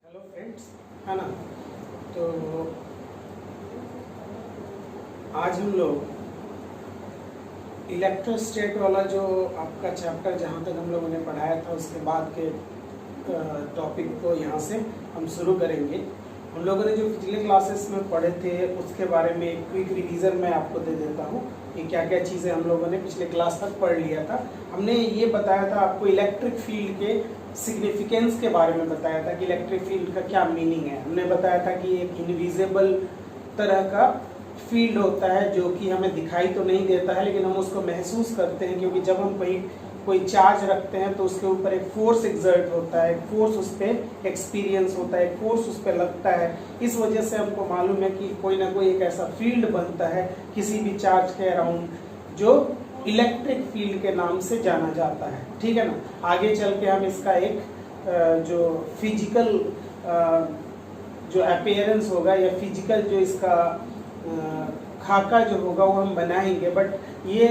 Hello friends, है ना। तो आज हम लोग इलेक्ट्रोस्टैट वाला जो आपका चैप्टर जहाँ तक हम लोगों ने पढ़ाया था उसके बाद के टॉपिक को यहाँ से हम शुरू करेंगे। हम लोगों ने जो पिछले क्लासेस में पढ़े थे उसके बारे में एक क्विक रिवीजन मैं आपको दे देता हूँ कि क्या क्या चीज़ें हम लोगों ने पिछले क्लास तक पढ़ लिया था। हमने ये बताया था आपको इलेक्ट्रिक फील्ड के सिग्निफिकेंस के बारे में बताया था कि इलेक्ट्रिक फील्ड का क्या मीनिंग है। हमने बताया था कि एक इनविजिबल तरह का फील्ड होता है जो कि हमें दिखाई तो नहीं देता है लेकिन हम उसको महसूस करते हैं, क्योंकि जब हम कहीं कोई चार्ज रखते हैं तो उसके ऊपर एक फोर्स एग्जर्ट होता है, एक फोर्स उस पर एक्सपीरियंस होता है, एक फोर्स उस पर लगता है। इस वजह से हमको मालूम है कि कोई ना कोई एक ऐसा फील्ड बनता है किसी भी चार्ज के अराउंड जो इलेक्ट्रिक फील्ड के नाम से जाना जाता है। ठीक है ना। आगे चल के हम इसका एक जो फिजिकल जो अपीयरेंस होगा या फिजिकल जो इसका खाका जो होगा वो हम बनाएंगे, बट ये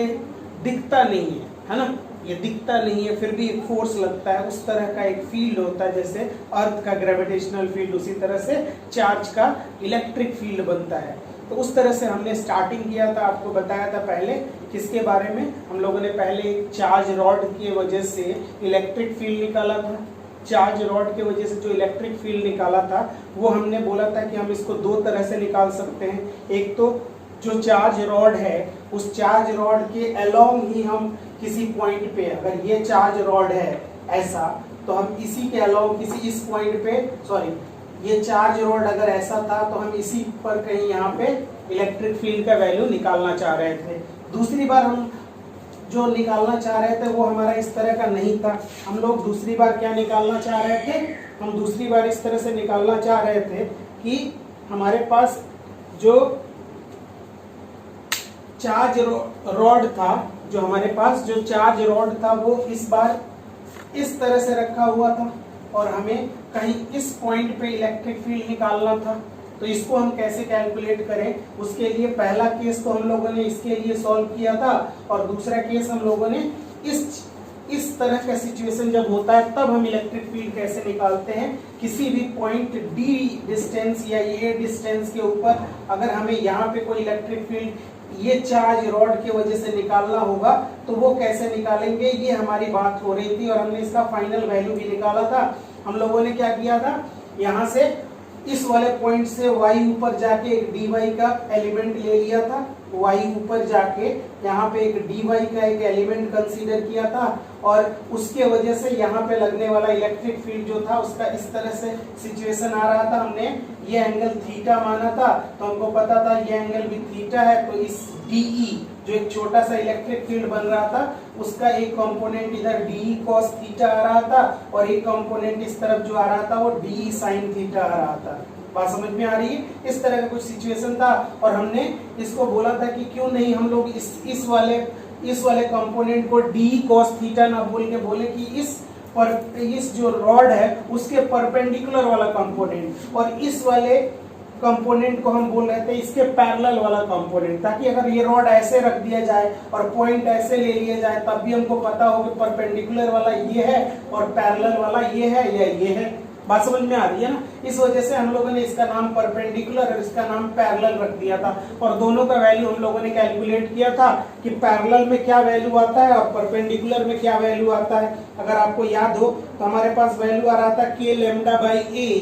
दिखता नहीं है ना। ये दिखता नहीं है फिर भी एक फोर्स लगता है, उस तरह का एक फील्ड होता है। जैसे अर्थ का ग्रेविटेशनल फील्ड उसी तरह से चार्ज का इलेक्ट्रिक फील्ड बनता है। तो उस तरह से हमने स्टार्टिंग किया था, आपको बताया था पहले किसके बारे में। हम लोगों ने पहले एक चार्ज रॉड की वजह से इलेक्ट्रिक फील्ड निकाला था। चार्ज रॉड के वजह से जो इलेक्ट्रिक फील्ड निकाला था वो हमने बोला था कि हम इसको दो तरह से निकाल सकते हैं। एक तो जो चार्ज रॉड है उस चार्ज रॉड के अलोंग ही हम किसी पॉइंट पे, अगर ये चार्ज रॉड है ऐसा तो हम इसी के अलोंग किसी इस पॉइंट पे, सॉरी ये चार्ज रॉड अगर ऐसा था तो हम इसी पर कहीं यहाँ पे इलेक्ट्रिक फील्ड का वैल्यू निकालना चाह रहे थे। दूसरी बार हम जो निकालना चाह रहे थे वो हमारा इस तरह का नहीं था। हम लोग दूसरी बार क्या निकालना चाह रहे थे, हम दूसरी बार इस तरह से निकालना चाह रहे थे कि हमारे पास जो चार्ज रॉड था, जो हमारे पास जो चार्ज रॉड था वो इस बार इस तरह से रखा हुआ था और हमें कहीं इस पॉइंट पे इलेक्ट्रिक फील्ड निकालना था। तो इसको हम कैसे कैलकुलेट करें, उसके लिए पहला केस तो हम लोगों ने इसके लिए सॉल्व किया था और दूसरा केस हम लोगों ने इस तरह का सिचुएशन जब होता है तब हम इलेक्ट्रिक फील्ड कैसे निकालते हैं। किसी भी पॉइंट डी डिस्टेंस या ए डिस्टेंस के ऊपर अगर हमें यहाँ पे कोई इलेक्ट्रिक फील्ड ये चार्ज रॉड की वजह से निकालना होगा तो वो कैसे निकालेंगे, ये हमारी बात हो रही थी और हमने इसका फाइनल वैल्यू भी निकाला था। हम लोगों ने क्या किया था, यहाँ से इस वाले पॉइंट से y ऊपर जाके एक dy का एलिमेंट ले लिया था, y ऊपर जाके यहाँ पे एक dy का एक एलिमेंट कंसीडर किया था और उसके वजह से यहाँ पे लगने वाला इलेक्ट्रिक फील्ड जो था उसका इस तरह से सिचुएशन आ रहा था। हमने ये एंगल थीटा माना था तो हमको पता था ये एंगल भी थीटा है, तो इस DE जो एक छोटा सा इलेक्ट्रिक फील्ड बन रहा था उसका एक कंपोनेंट इधर DE cos थीटा आ रहा था और एक कंपोनेंट इस तरफ जो आ रहा था वो DE sin थीटा आ रहा था। बात समझ में आ रही है। इस तरह का कुछ सिचुएशन था और हमने इसको बोला था कि क्यों नहीं हम लोग इस वाले कंपोनेंट को DE cos थीटा ना बोल के बोले कि इस जो रॉड है उसके परपेंडिकुलर वाला कंपोनेंट और इस वाले कंपोनेंट को हम बोल रहे थे इसके पैरेलल वाला कंपोनेंट, ताकि अगर ये रॉड ऐसे रख दिया जाए और पॉइंट ऐसे ले लिया जाए तब भी हमको पता हो कि परपेंडिकुलर वाला ये है और पैरेलल वाला ये है या ये है। बात समझ में आ रही है ना। इस वजह से हम लोगों ने इसका नाम परपेंडिकुलर और इसका नाम पैरेलल रख दिया था और दोनों का वैल्यू हम लोगों ने कैलकुलेट किया था कि पैरेलल में क्या वैल्यू आता है और परपेंडिकुलर में क्या वैल्यू आता है। अगर आपको याद हो तो हमारे पास वैल्यू आ रहा था k लैम्डा बाई a,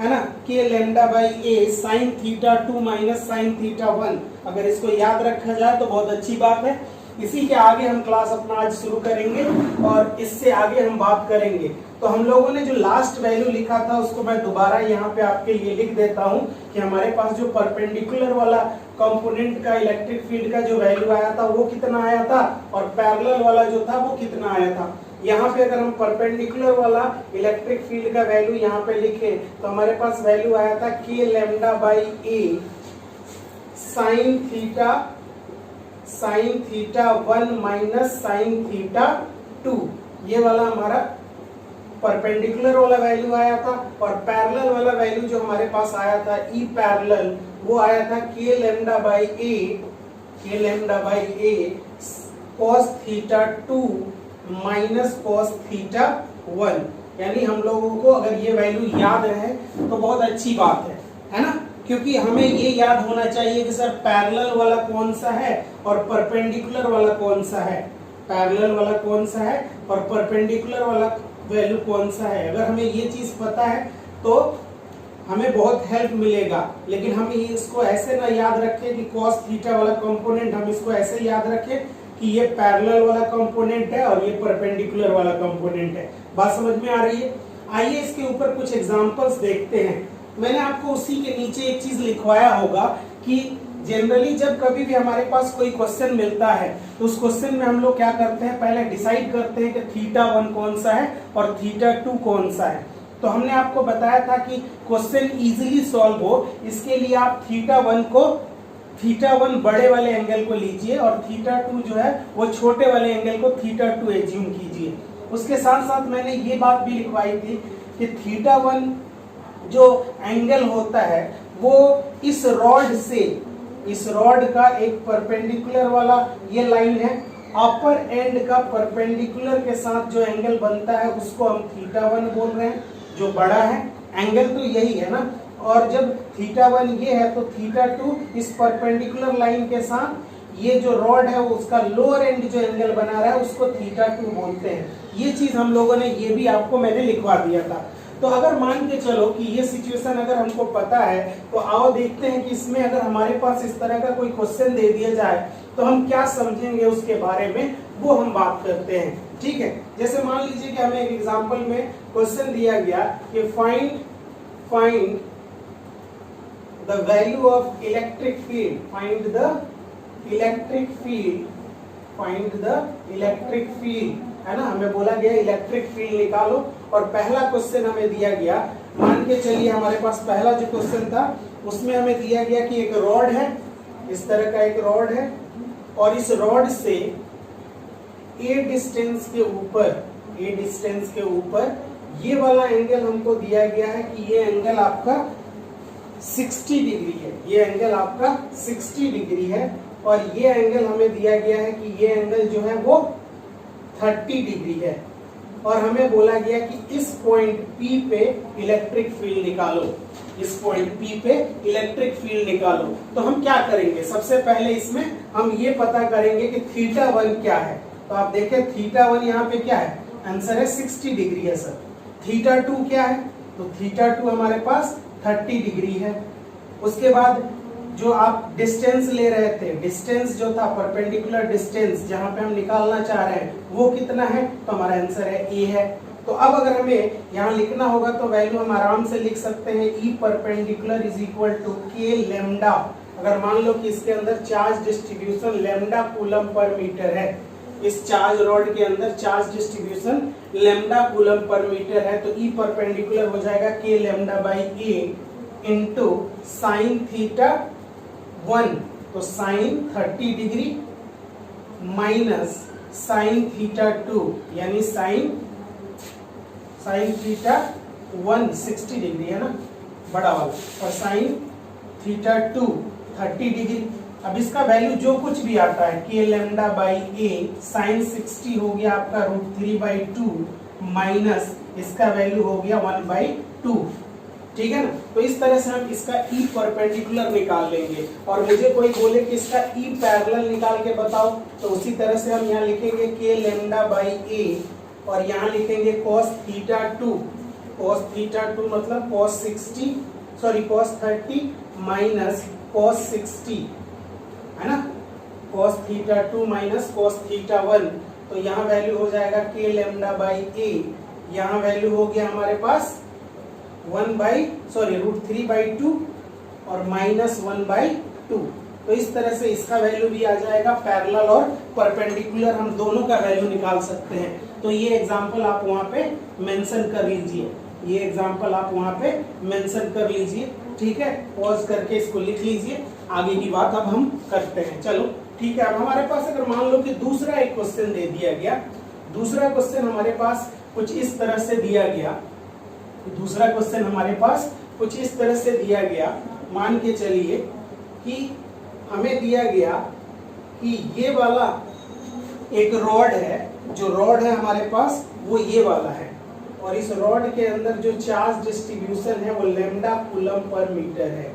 है ना, k lambda by a sign theta 2 minus sine theta 1। अगर इसको याद रखा जाए तो बहुत अच्छी बात है। इसी के आगे हम क्लास अपना आज शुरू करेंगे और इससे आगे हम बात करेंगे। तो हम लोगों ने जो लास्ट वैल्यू लिखा था उसको मैं दोबारा यहाँ पे आपके लिए लिख देता हूँ कि हमारे पास जो परपेंडिकुलर वाला कंपोनेंट का इलेक्ट्रिक फील्ड का जो वैल्यू आया था वो कितना आया था और पैरेलल वाला जो था वो कितना आया था। यहाँ पे अगर हम परपेंडिकुलर वाला इलेक्ट्रिक फील्ड का वैल्यू यहाँ पे लिखे तो हमारे पास वैल्यू आया था k lambda by a sign theta 1 minus sine theta 2। ये वाला हमारा परपेंडिकुलर वाला वैल्यू आया था और पैरेलल वाला वैल्यू जो हमारे पास आया था ई पैरेलल वो आया था k lambda by a cos theta 2 minus cos theta 1। यानी हम लोगों को अगर ये वैल्यू याद रहे तो बहुत अच्छी बात है ना, क्योंकि हमें ये याद होना चाहिए कि सर पैरेलल वाला कौन सा है और परपेंडिकुलर वाला कौन सा है, पैरेलल वाला कौन सा है और परपेंडिकुलर वाला वैल्यू कौन सा है। अगर हमें ये चीज पता है तो हमें बहुत हेल्प मिलेगा। लेकिन हम इसको ऐसे ना याद रखें कि cos थीटा वाला कंपोनेंट, हम इसको ऐसे याद रखें कि ये पैरेलल वाला कंपोनेंट है और ये परपेंडिकुलर वाला कंपोनेंट है। बात समझ में आ रही है? आइए इसके ऊपर कुछ एग्जांपल्स देखते हैं। मैंने आपको उसी के नीचे एक चीज लिखवाया होगा कि जनरली जब कभी भी हमारे पास कोई क्वेश्चन मिलता है तो उस क्वेश्चन में हम लोग क्या करते हैं, पहले डिसाइड करते हैं कि थीटा 1 कौन सा है और थीटा 2 कौन सा है। तो हमने आपको बताया था कि क्वेश्चन इजीली सॉल्व हो इसके लिए आप थीटा 1 बड़े वाले एंगल को लीजिए और थीटा 2 जो है वो छोटे वाले एंगल को थीटा 2 एज्यूम कीजिए। उसके साथ साथ मैंने ये बात भी लिखवाई थी कि थीटा 1 जो एंगल होता है वो इस रॉड का एक परपेंडिकुलर वाला ये लाइन है, अपर एंड का परपेंडिकुलर के साथ जो एंगल बनता है उसको हम थीटा 1 बोल रहे हैं, जो बड़ा है। एंगल तो यही है ना, और जब थीटा 1 ये है तो थीटा 2 इस परपेंडिकुलर लाइन के साथ ये जो रॉड है उसका लोअर एंड जो एंगल बना रहा है उसको थीटा 2 बोलते हैं। ये चीज हम लोगों ने, ये भी आपको मैंने लिखवा दिया था। तो अगर मान के चलो कि ये सिचुएशन अगर हमको पता है तो आओ देखते हैं कि इसमें अगर हमारे पास इस तरह का कोई क्वेश्चन दे दिया जाए तो हम क्या समझेंगे उसके बारे में, वो हम बात करते हैं। ठीक है, जैसे मान लीजिए कि हमें एक एग्जांपल में क्वेश्चन दिया गया कि find the value of electric field, find the electric field, है ना। हमें बोला गया इलेक्ट्रिक फील्ड निकालो और पहला क्वेश्चन हमें दिया गया, मान के चलिए हमारे पास पहला जो क्वेश्चन था उसमें हमें दिया गया कि एक रॉड है, इस तरह का एक रॉड है और इस रॉड से ए डिस्टेंस के ऊपर ये वाला एंगल हमको दिया गया है कि ये एंगल आपका 60 डिग्री है, ये एंगल आपका 60 डिग्री है और ये एंगल हमें दिया गया है कि ये एंगल जो है वो 30 डिग्री है और हमें बोला गया कि इस पॉइंट P पे इलेक्ट्रिक फील्ड निकालो, इस पॉइंट P पे इलेक्ट्रिक फील्ड निकालो। तो हम क्या करेंगे, सबसे पहले इसमें हम ये पता करेंगे कि थीटा 1 क्या है। तो आप देखें थीटा 1 यहाँ पे क्या है, आंसर है 60 डिग्री है सर। थीटा 2 क्या है, तो थीटा 2 हमारे पास 30 डिग्री है। उसके बाद जो आप डिस्टेंस ले रहे थे, डिस्टेंस जो था परपेंडिकुलर डिस्टेंस जहां पे हम निकालना चाह रहे हैं वो कितना है, तो हमारा आंसर है ए है। तो अब अगर हमें यहाँ लिखना होगा तो वैल्यू हम आराम से लिख सकते हैं E perpendicular is equal to k lambda. अगर मान लो कि इसके अंदर charge distribution lambda coulomb per metre है, इस चार्ज रॉड के अंदर charge distribution lambda coulomb per metre है, तो ई परपेंडिकुलर हो जाएगा k lambda by a into sine theta 1, तो sine 30 degree minus sine theta 2 यानी साइन थीटा 1 60 डिग्री है ना, बड़ा वाला, और साइन थीटा 2 30 डिग्री। अब इसका वैल्यू जो कुछ भी आता है के लेमडा बाई ए साइन 60 हो गया आपका √3/2 माइनस इसका वैल्यू हो गया 1/2, ठीक है ना। तो इस तरह से हम इसका ई परपेंडिकुलर निकाल लेंगे और मुझे कोई बोले कि इसका ई पैरेलल निकाल के बताओ, तो उसी तरह से हम यहाँ लिखेंगे के लेमडा बाई ए और यहाँ लिखेंगे cos थीटा 2 मतलब cos 30 माइनस cos 60 है ना, cos theta 2 minus cos theta 1। तो यहाँ वैल्यू हो जाएगा के लेमडा बाई ए, यहाँ वैल्यू हो गया हमारे पास √3/2 और माइनस 1/2। तो इस तरह से इसका वैल्यू भी आ जाएगा, पैरेलल और परपेंडिकुलर हम दोनों का वैल्यू निकाल सकते हैं। तो ये एग्जांपल आप वहां पे मेंशन कर लीजिए, ये एग्जांपल आप वहां पे मेंशन कर लीजिए, ठीक है। पॉज करके इसको लिख लीजिए, आगे की बात अब हम करते हैं। चलो ठीक है। अब हमारे पास अगर मान लो कि दूसरा एक क्वेश्चन दे दिया गया, दूसरा क्वेश्चन हमारे पास कुछ इस तरह से दिया गया, दूसरा क्वेश्चन हमारे पास कुछ इस तरह से दिया गया। मान के चलिए कि हमें दिया गया कि ये वाला एक रॉड है, जो रॉड है हमारे पास वो ये वाला है, और इस रॉड के अंदर जो चार्ज डिस्ट्रीब्यूशन है वो लैम्डा कूलम पर मीटर है,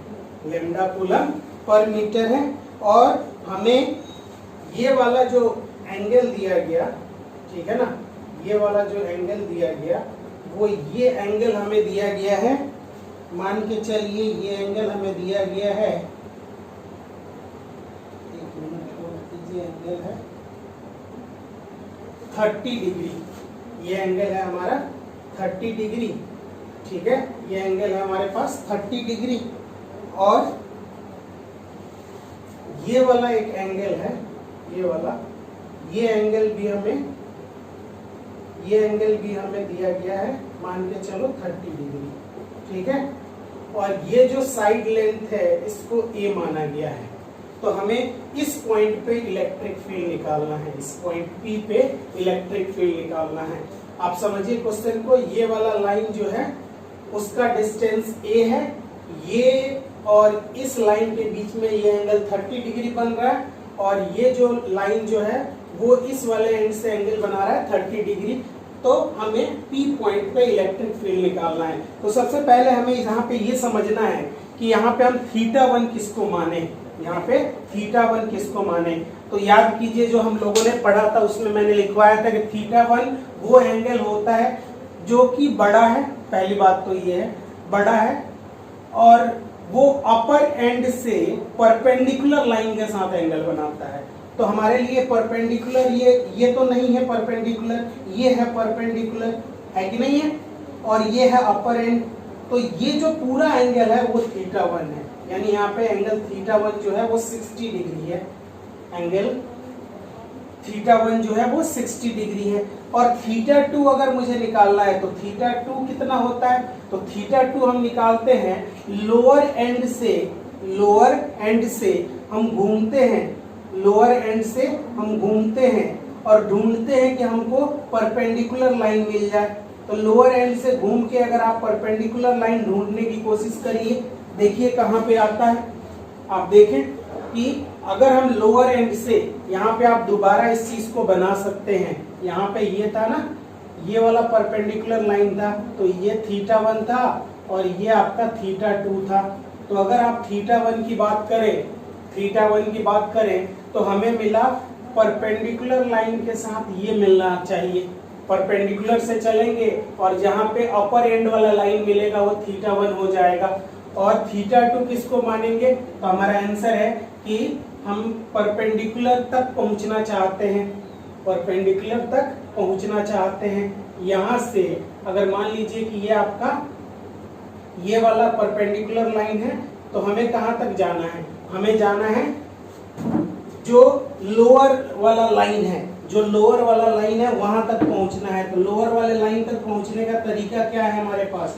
लैम्डा कूलम पर मीटर है। और हमें ये वाला जो एंगल दिया गया, ठीक है ना, ये वाला जो एंगल दिया गया वो ये एंगल हमें दिया गया है, मान के चलिए ये एंगल हमें दिया गया है, एक मिनट होल्ड कीजिए, एंगल है 30 डिग्री, ये एंगल है हमारा 30 डिग्री, ठीक है, ये एंगल है हमारे पास 30 डिग्री। और ये वाला एक एंगल है, ये वाला, ये एंगल भी हमें दिया गया है, मान के चलो 30 डिग्री, ठीक है। और ये जो साइड लेंथ है इसको ए माना गया है। तो हमें इस पॉइंट पे इलेक्ट्रिक फील्ड निकालना है, इस पॉइंट पी पे इलेक्ट्रिक फील्ड निकालना है। आप समझिए क्वेश्चन को, ये वाला लाइन जो है उसका डिस्टेंस ए है, ये और इस लाइन के बीच में ये एंगल 30 डिग्री बन रहा है, और ये जो लाइन जो है वो इस वाले एंड से एंगल बना रहा है 30 डिग्री। तो हमें P पॉइंट पे इलेक्ट्रिक फील्ड निकालना है। तो सबसे पहले हमें यहाँ पे ये समझना है कि यहाँ पे हम θ1 किसको माने, यहाँ पे θ1 किसको माने। तो याद कीजिए जो हम लोगों ने पढ़ा था उसमें मैंने लिखवाया था कि θ1 वो एंगल होता है जो कि बड़ा है, पहली बात तो ये है बड़ा है, और वो अपर एंड से परपेंडिकुलर लाइन के साथ एंगल बनाता है। तो हमारे लिए परपेंडिकुलर ये तो नहीं है परपेंडिकुलर, ये है परपेंडिकुलर, है कि नहीं है, और ये है अपर एंड। तो ये जो पूरा एंगल है वो θ1 है, यानी यहाँ पे एंगल θ1 जो है वो 60 डिग्री है, एंगल θ1 जो है वो 60 डिग्री है। और θ2 अगर मुझे निकालना है तो θ2 कितना होता है, तो θ2 हम निकालते हैं लोअर एंड से हम घूमते हैं, लोअर एंड से हम घूमते हैं और ढूंढते हैं कि हमको परपेंडिकुलर लाइन मिल जाए। तो लोअर एंड से घूम के अगर आप परपेंडिकुलर लाइन ढूंढने की कोशिश करिए, देखिए कहाँ पे आता है। आप देखें कि अगर हम लोअर एंड से, यहाँ पे आप दोबारा इस चीज को बना सकते हैं, यहाँ पे ये था ना, ये वाला परपेंडिकुलर लाइन था, तो ये θ1 था और ये आपका θ2 था। तो अगर आप θ1 की बात करें तो हमें मिला परपेंडिकुलर लाइन के साथ ये मिलना चाहिए, परपेंडिकुलर से चलेंगे और जहां पे अपर एंड वाला लाइन मिलेगा वो θ1 हो जाएगा। और θ2 किसको मानेंगे, तो हमारा आंसर है कि हम परपेंडिकुलर तक पहुंचना चाहते हैं, परपेंडिकुलर तक पहुंचना चाहते हैं। यहां से अगर मान लीजिए कि ये आपका ये वाला परपेंडिकुलर लाइन है, तो हमें कहां तक जाना है, हमें जाना है जो लोअर वाला लाइन है, जो लोअर वाला लाइन है वहां तक पहुंचना है। तो लोअर वाले लाइन तक पहुंचने का तरीका क्या है हमारे पास,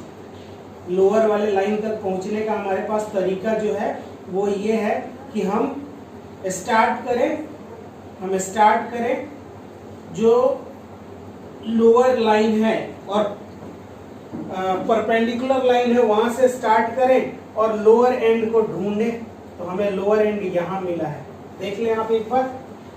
लोअर वाले लाइन तक पहुंचने का हमारे पास तरीका जो है वो ये है कि हम स्टार्ट करें जो लोअर लाइन है और परपेंडिकुलर लाइन है वहां से स्टार्ट करें और लोअर एंड को ढूंढें। तो हमें लोअर एंड यहाँ मिला है, देख लें आप एक बार,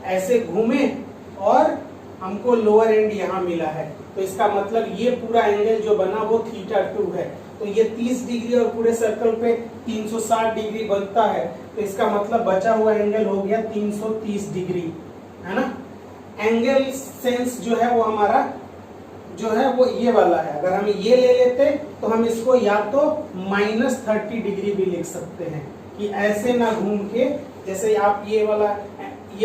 ऐसे घूमे और हमको लोअर एंड यहाँ मिला है। तो इसका मतलब ये पूरा एंगल जो बना वो θ2 है। तो ये 30 डिग्री और पूरे सर्कल पे 360 डिग्री बनता है, तो इसका मतलब बचा हुआ एंगल हो गया 330 डिग्री, है ना। एंगल सेंस जो है वो हमारा जो है वो ये वाला है। अगर हम ये ले लेते तो हम इसको या तो -30 डिग्री भी लिख सकते हैं कि ऐसे ना घूम के, जैसे आप ये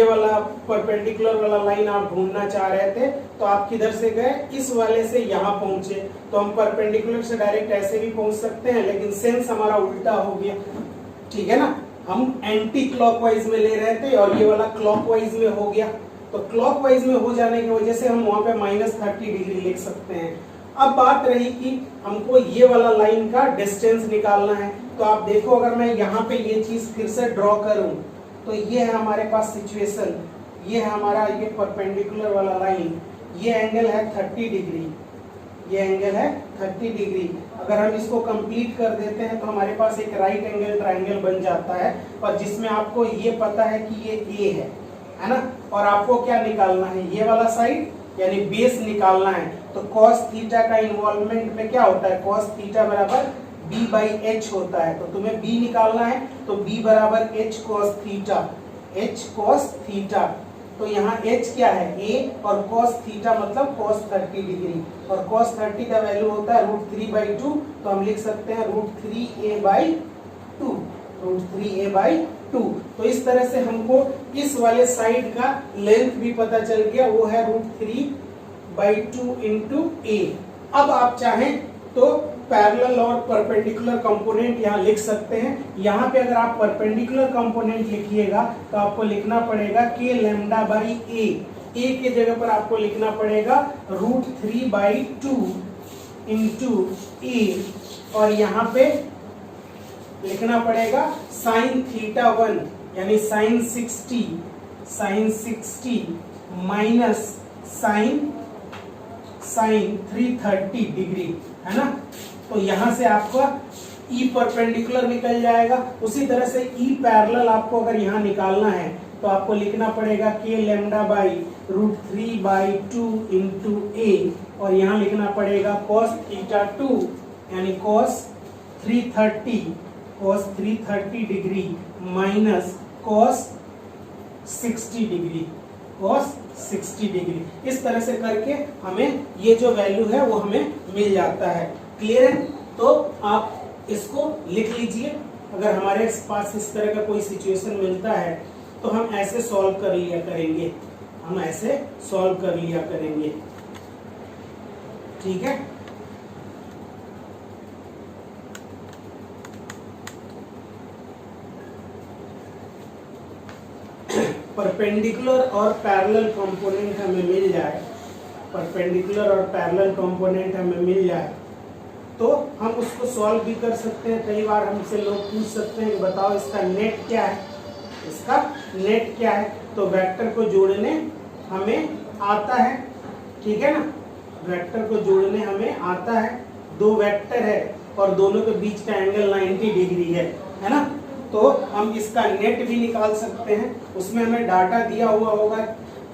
वाला परपेंडिकुलर वाला लाइन आप ढूंढना चाह रहे थे, तो आप किधर से गए, इस वाले से यहाँ पहुंचे, तो हम परपेंडिकुलर से डायरेक्ट ऐसे भी पहुंच सकते हैं, लेकिन सेंस हमारा उल्टा हो गया, ठीक है ना। हम एंटी क्लॉकवाइज में ले रहे थे और ये वाला क्लॉकवाइज में हो गया। तो क्लॉकवाइज में हो जाने की वजह से हम वहां पे -30 डिग्री लिख सकते हैं। अब बात रही कि हमको ये वाला लाइन का डिस्टेंस निकालना है। तो आप देखो, अगर मैं यहाँ पे ये चीज फिर से ड्रॉ करूं तो ये है हमारे पास सिचुएशन, ये है हमारा ये परपेंडिकुलर वाला लाइन, ये एंगल है 30 डिग्री, ये एंगल है 30 डिग्री। अगर हम इसको कंप्लीट कर देते हैं तो हमारे पास एक राइट एंगल ट्राइंगल बन जाता है, और जिसमें आपको ये पता है कि ये ए है ना। और आपको क्या निकालना है, ये वाला साइड यानी बेस निकालना है। तो cos थीटा का इन्वॉल्वमेंट में क्या होता है, cos थीटा बराबर b बाई एच होता है। तो तुम्हें b निकालना है तो b बराबर h cos theta, h cos theta. तो यहाँ h क्या है, a, और cos थीटा मतलब cos 30 डिग्री, और cos 30 का वैल्यू होता है √3/2, तो हम लिख सकते हैं √3a/2, √3a/2। तो इस तरह से हमको इस वाले साइड का लेंथ भी पता चल गया, वो है √3/2 इंटू a। अब आप चाहें तो पैरेलल और परपेंडिकुलर कंपोनेंट यहाँ लिख सकते हैं। यहाँ पे अगर आप परपेंडिकुलर कंपोनेंट लिखिएगा तो आपको लिखना पड़ेगा k λ/a, a के जगह पर आपको लिखना पड़ेगा √3/2 इंटू a, और यहाँ पे लिखना पड़ेगा साइन थीटा 1 यानी साइन 60 माइनस साइन 330 डिग्री, है ना। तो यहां से आपका E परपेंडिकुलर निकल जाएगा। उसी तरह से E पैरेलल आपको अगर यहाँ निकालना है तो आपको लिखना पड़ेगा k λ/√3/2 इंटू a, और यहाँ लिखना पड़ेगा cos थीटा 2 यानी cos 330 degree minus cos 60 degree. इस तरह से करके हमें ये जो वैल्यू है वो हमें मिल जाता है। क्लियर है? तो आप इसको लिख लीजिए। अगर हमारे पास इस तरह का कोई सिचुएशन मिलता है तो हम ऐसे सॉल्व कर लिया करेंगे, ठीक है। परपेंडिकुलर और पैरेलल कंपोनेंट हमें मिल जाए, तो हम उसको सॉल्व भी कर सकते हैं। कई बार हमसे लोग पूछ सकते हैं कि बताओ इसका नेट क्या है, तो वेक्टर को जोड़ने हमें आता है, ठीक है ना। वेक्टर को जोड़ने हमें आता है, दो वेक्टर है और दोनों के बीच का एंगल 90 डिग्री है ना। तो हम इसका नेट भी निकाल सकते हैं। उसमें हमें डाटा दिया हुआ होगा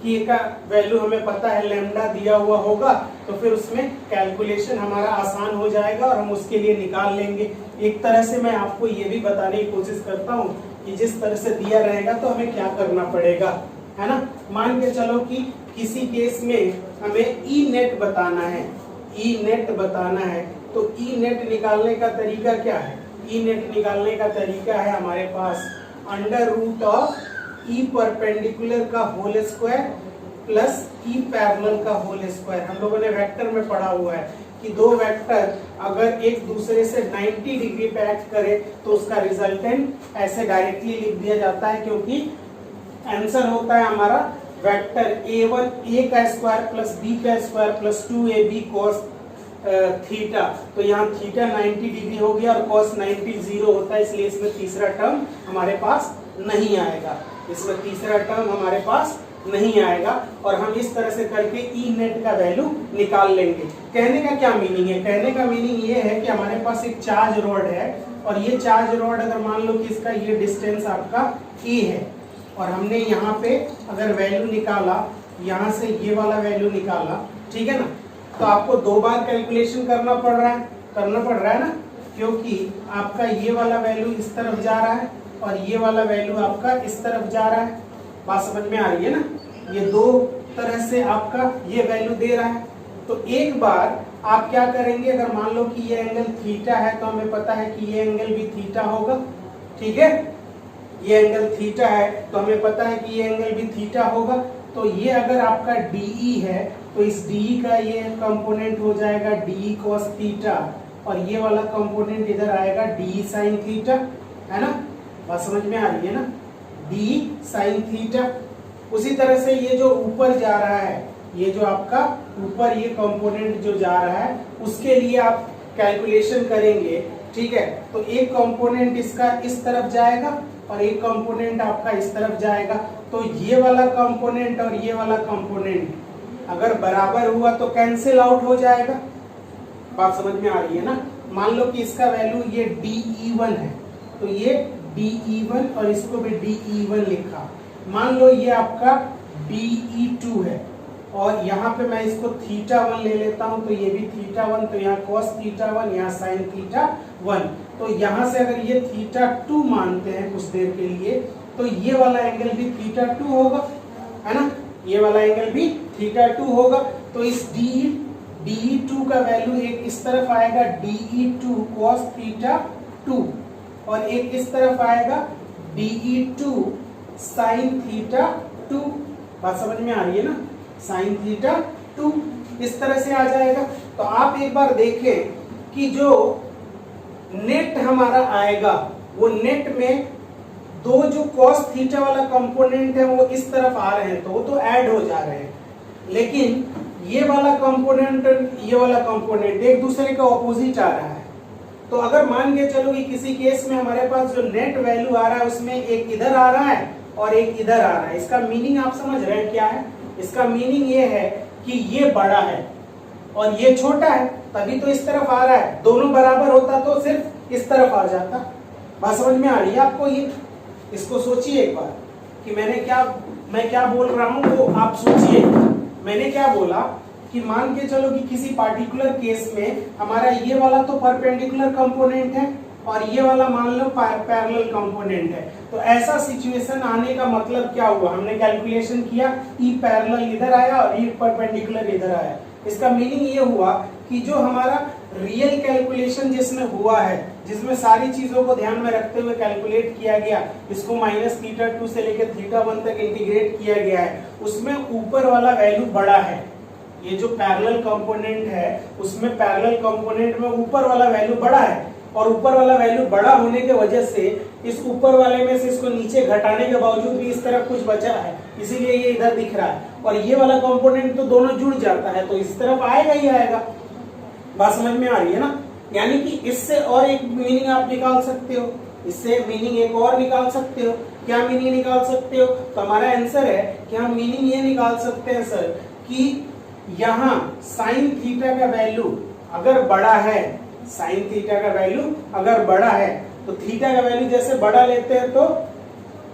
कि का वैल्यू हमें पता है, लैम्डा दिया हुआ होगा, तो फिर उसमें कैलकुलेशन हमारा आसान हो जाएगा और हम उसके लिए निकाल लेंगे। एक तरह से मैं आपको ये भी बताने की कोशिश करता हूँ कि जिस तरह से दिया रहेगा तो हमें क्या करना पड़ेगा, है ना। मान के चलो कि किसी केस में हमें ई नेट बताना है, तो ई नेट निकालने का तरीका क्या है? ई नेट निकालने का तरीका है हमारे पास √, ई परपेंडिकुलर का whole square plus E parallel का होल स्क्वायर। हम लोगों ने वेक्टर में पढ़ा हुआ है कि दो वेक्टर अगर एक दूसरे से 90 डिग्री पे एक्ट करे तो उसका रिजल्टेंट ऐसे डायरेक्टली लिख दिया जाता है, क्योंकि आंसर होता है हमारा वेक्टर a1 a का स्क्वायर प्लस b का square plus 2ab cos theta. तो यहाँ थीटा 90 डिग्री हो गया और cos 90 0 होता है, इसलिए इसमें तीसरा टर्म हमारे पास नहीं आएगा। और हम इस तरह से करके ई नेट का वैल्यू निकाल लेंगे। कहने का क्या मीनिंग है? कहने का मीनिंग ये है कि हमारे पास एक चार्ज रॉड है, और ये चार्ज रॉड अगर मान लो कि इसका ये डिस्टेंस आपका ए है, और हमने यहाँ पे अगर वैल्यू निकाला, यहाँ से ये वाला वैल्यू निकाला, ठीक है ना, तो आपको दो बार कैलकुलेशन करना पड़ रहा है ना, क्योंकि आपका ये वाला वैल्यू इस तरफ जा रहा है और ये वाला वैल्यू आपका इस तरफ जा रहा है। बात समझ में आ रही है ना। ये दो तरह से आपका ये वैल्यू दे रहा है। तो एक बार आप क्या करेंगे, अगर मान लो कि ये एंगल थीटा है तो हमें पता है कि ये एंगल भी थीटा होगा, ठीक है। ये एंगल थीटा है तो हमें पता है कि ये एंगल भी थीटा होगा। तो ये अगर आपका DE है तो इस DE का ये कंपोनेंट हो जाएगा DE cos थीटा, और ये वाला कंपोनेंट इधर आएगा DE sin थीटा, है ना। बात समझ में आ रही है ना, DE sin थीटा। उसी तरह से ये जो ऊपर जा रहा है, ये जो आपका ऊपर ये कंपोनेंट जो जा रहा है, उसके लिए आप कैलकुलेशन करेंगे, ठीक है। तो एक कंपोनेंट इसका इस तरफ जाएगा और एक कंपोनेंट आपका इस तरफ जाएगा। तो ये वाला कंपोनेंट और ये वाला कंपोनेंट अगर बराबर हुआ तो कैंसिल आउट हो जाएगा। बात समझ में आ रही है ना। मान लो कि इसका वैल्यू ये DE1 है, तो ये DE1 और इसको भी DE1 लिखा। मान लो ये आपका DE2 है, और यहाँ पे मैं इसको θ1 ले लेता हूँ, तो ये भी θ1, तो यहाँ cos θ1, यहाँ sin θ1। तो यहाँ से अगर ये θ2 मानते हैं कुछ देर के लिए, तो ये वाला एंगल भी θ2 होगा, है ना, ये वाला एंगल भी θ2 होगा। तो इस DE2 का वैल्यू एक इस तरफ आएगा DE2 cos θ2, और एक इस तरफ आएगा DE2 sin θ2। बात समझ में आ रही है ना, sin θ2 इस तरह से आ जाएगा। तो आप एक बार देखें कि जो नेट हमारा आएगा, वो नेट में दो जो cos थीटा वाला कंपोनेंट है वो इस तरफ आ रहे हैं, तो वो तो ऐड हो जा रहे हैं, लेकिन ये वाला कंपोनेंट ये वाला कंपोनेंट एक दूसरे का ऑपोजिट आ रहा है। तो अगर मान के चलो कि किसी केस में हमारे पास जो नेट वैल्यू आ रहा है उसमें एक इधर आ रहा है और एक इधर आ रहा है, इसका मीनिंग आप समझ रहे हैं क्या है? इसका मीनिंग ये है कि ये बड़ा है और ये छोटा है, तभी तो इस तरफ आ रहा है। दोनों बराबर होता तो सिर्फ इस तरफ आ जाता। बात समझ में आ रही है आपको? ये इसको सोचिए एक बार कि मैं क्या बोल रहा हूं वो आप सोचिए। मैंने क्या बोला कि मान के चलो कि किसी पार्टिकुलर केस में हमारा ये वाला तो परपेंडिकुलर कंपोनेंट है और ये वाला मान लो पैरेलल कंपोनेंट है। तो ऐसा सिचुएशन आने का मतलब क्या हुआ? हमने कैलकुलेशन किया, ई पैरेलल इधर आया और ई परपेंडिकुलर इधर आया। इसका मीनिंग ये हुआ कि जो हमारा रियल कैलकुलेशन जिसमें हुआ है, जिसमें सारी चीजों को ध्यान में रखते हुए कैलकुलेट किया गया, इसको -θ2 से लेकर θ1 तक इंटीग्रेट किया गया है, उसमें ऊपर वाला वैल्यू बड़ा है। ये जो पैरेलल कंपोनेंट है उसमें पैरेलल कंपोनेंट में ऊपर वाला वैल्यू बड़ा है, और ऊपर वाला वैल्यू बड़ा होने के वजह से इस ऊपर वाले में से इसको नीचे घटाने के बावजूद भी इस तरफ कुछ बचा है, इसीलिए ये इधर दिख रहा है। और ये वाला कंपोनेंट तो दोनों जुड़ जाता है, तो इस तरफ आएगा ही आएगा। बात समझ में आ रही है ना? यानी कि इससे और एक मीनिंग आप निकाल सकते हो, इससे मीनिंग एक और निकाल सकते हो। क्या मीनिंग निकाल सकते हो? तो हमारा आंसर है कि हम मीनिंग ये निकाल सकते हैं सर कि यहाँ साइन थीटा का वैल्यू अगर बड़ा है, साइन थीटा का वैल्यू अगर बड़ा है तो थीटा का वैल्यू जैसे बड़ा लेते हैं तो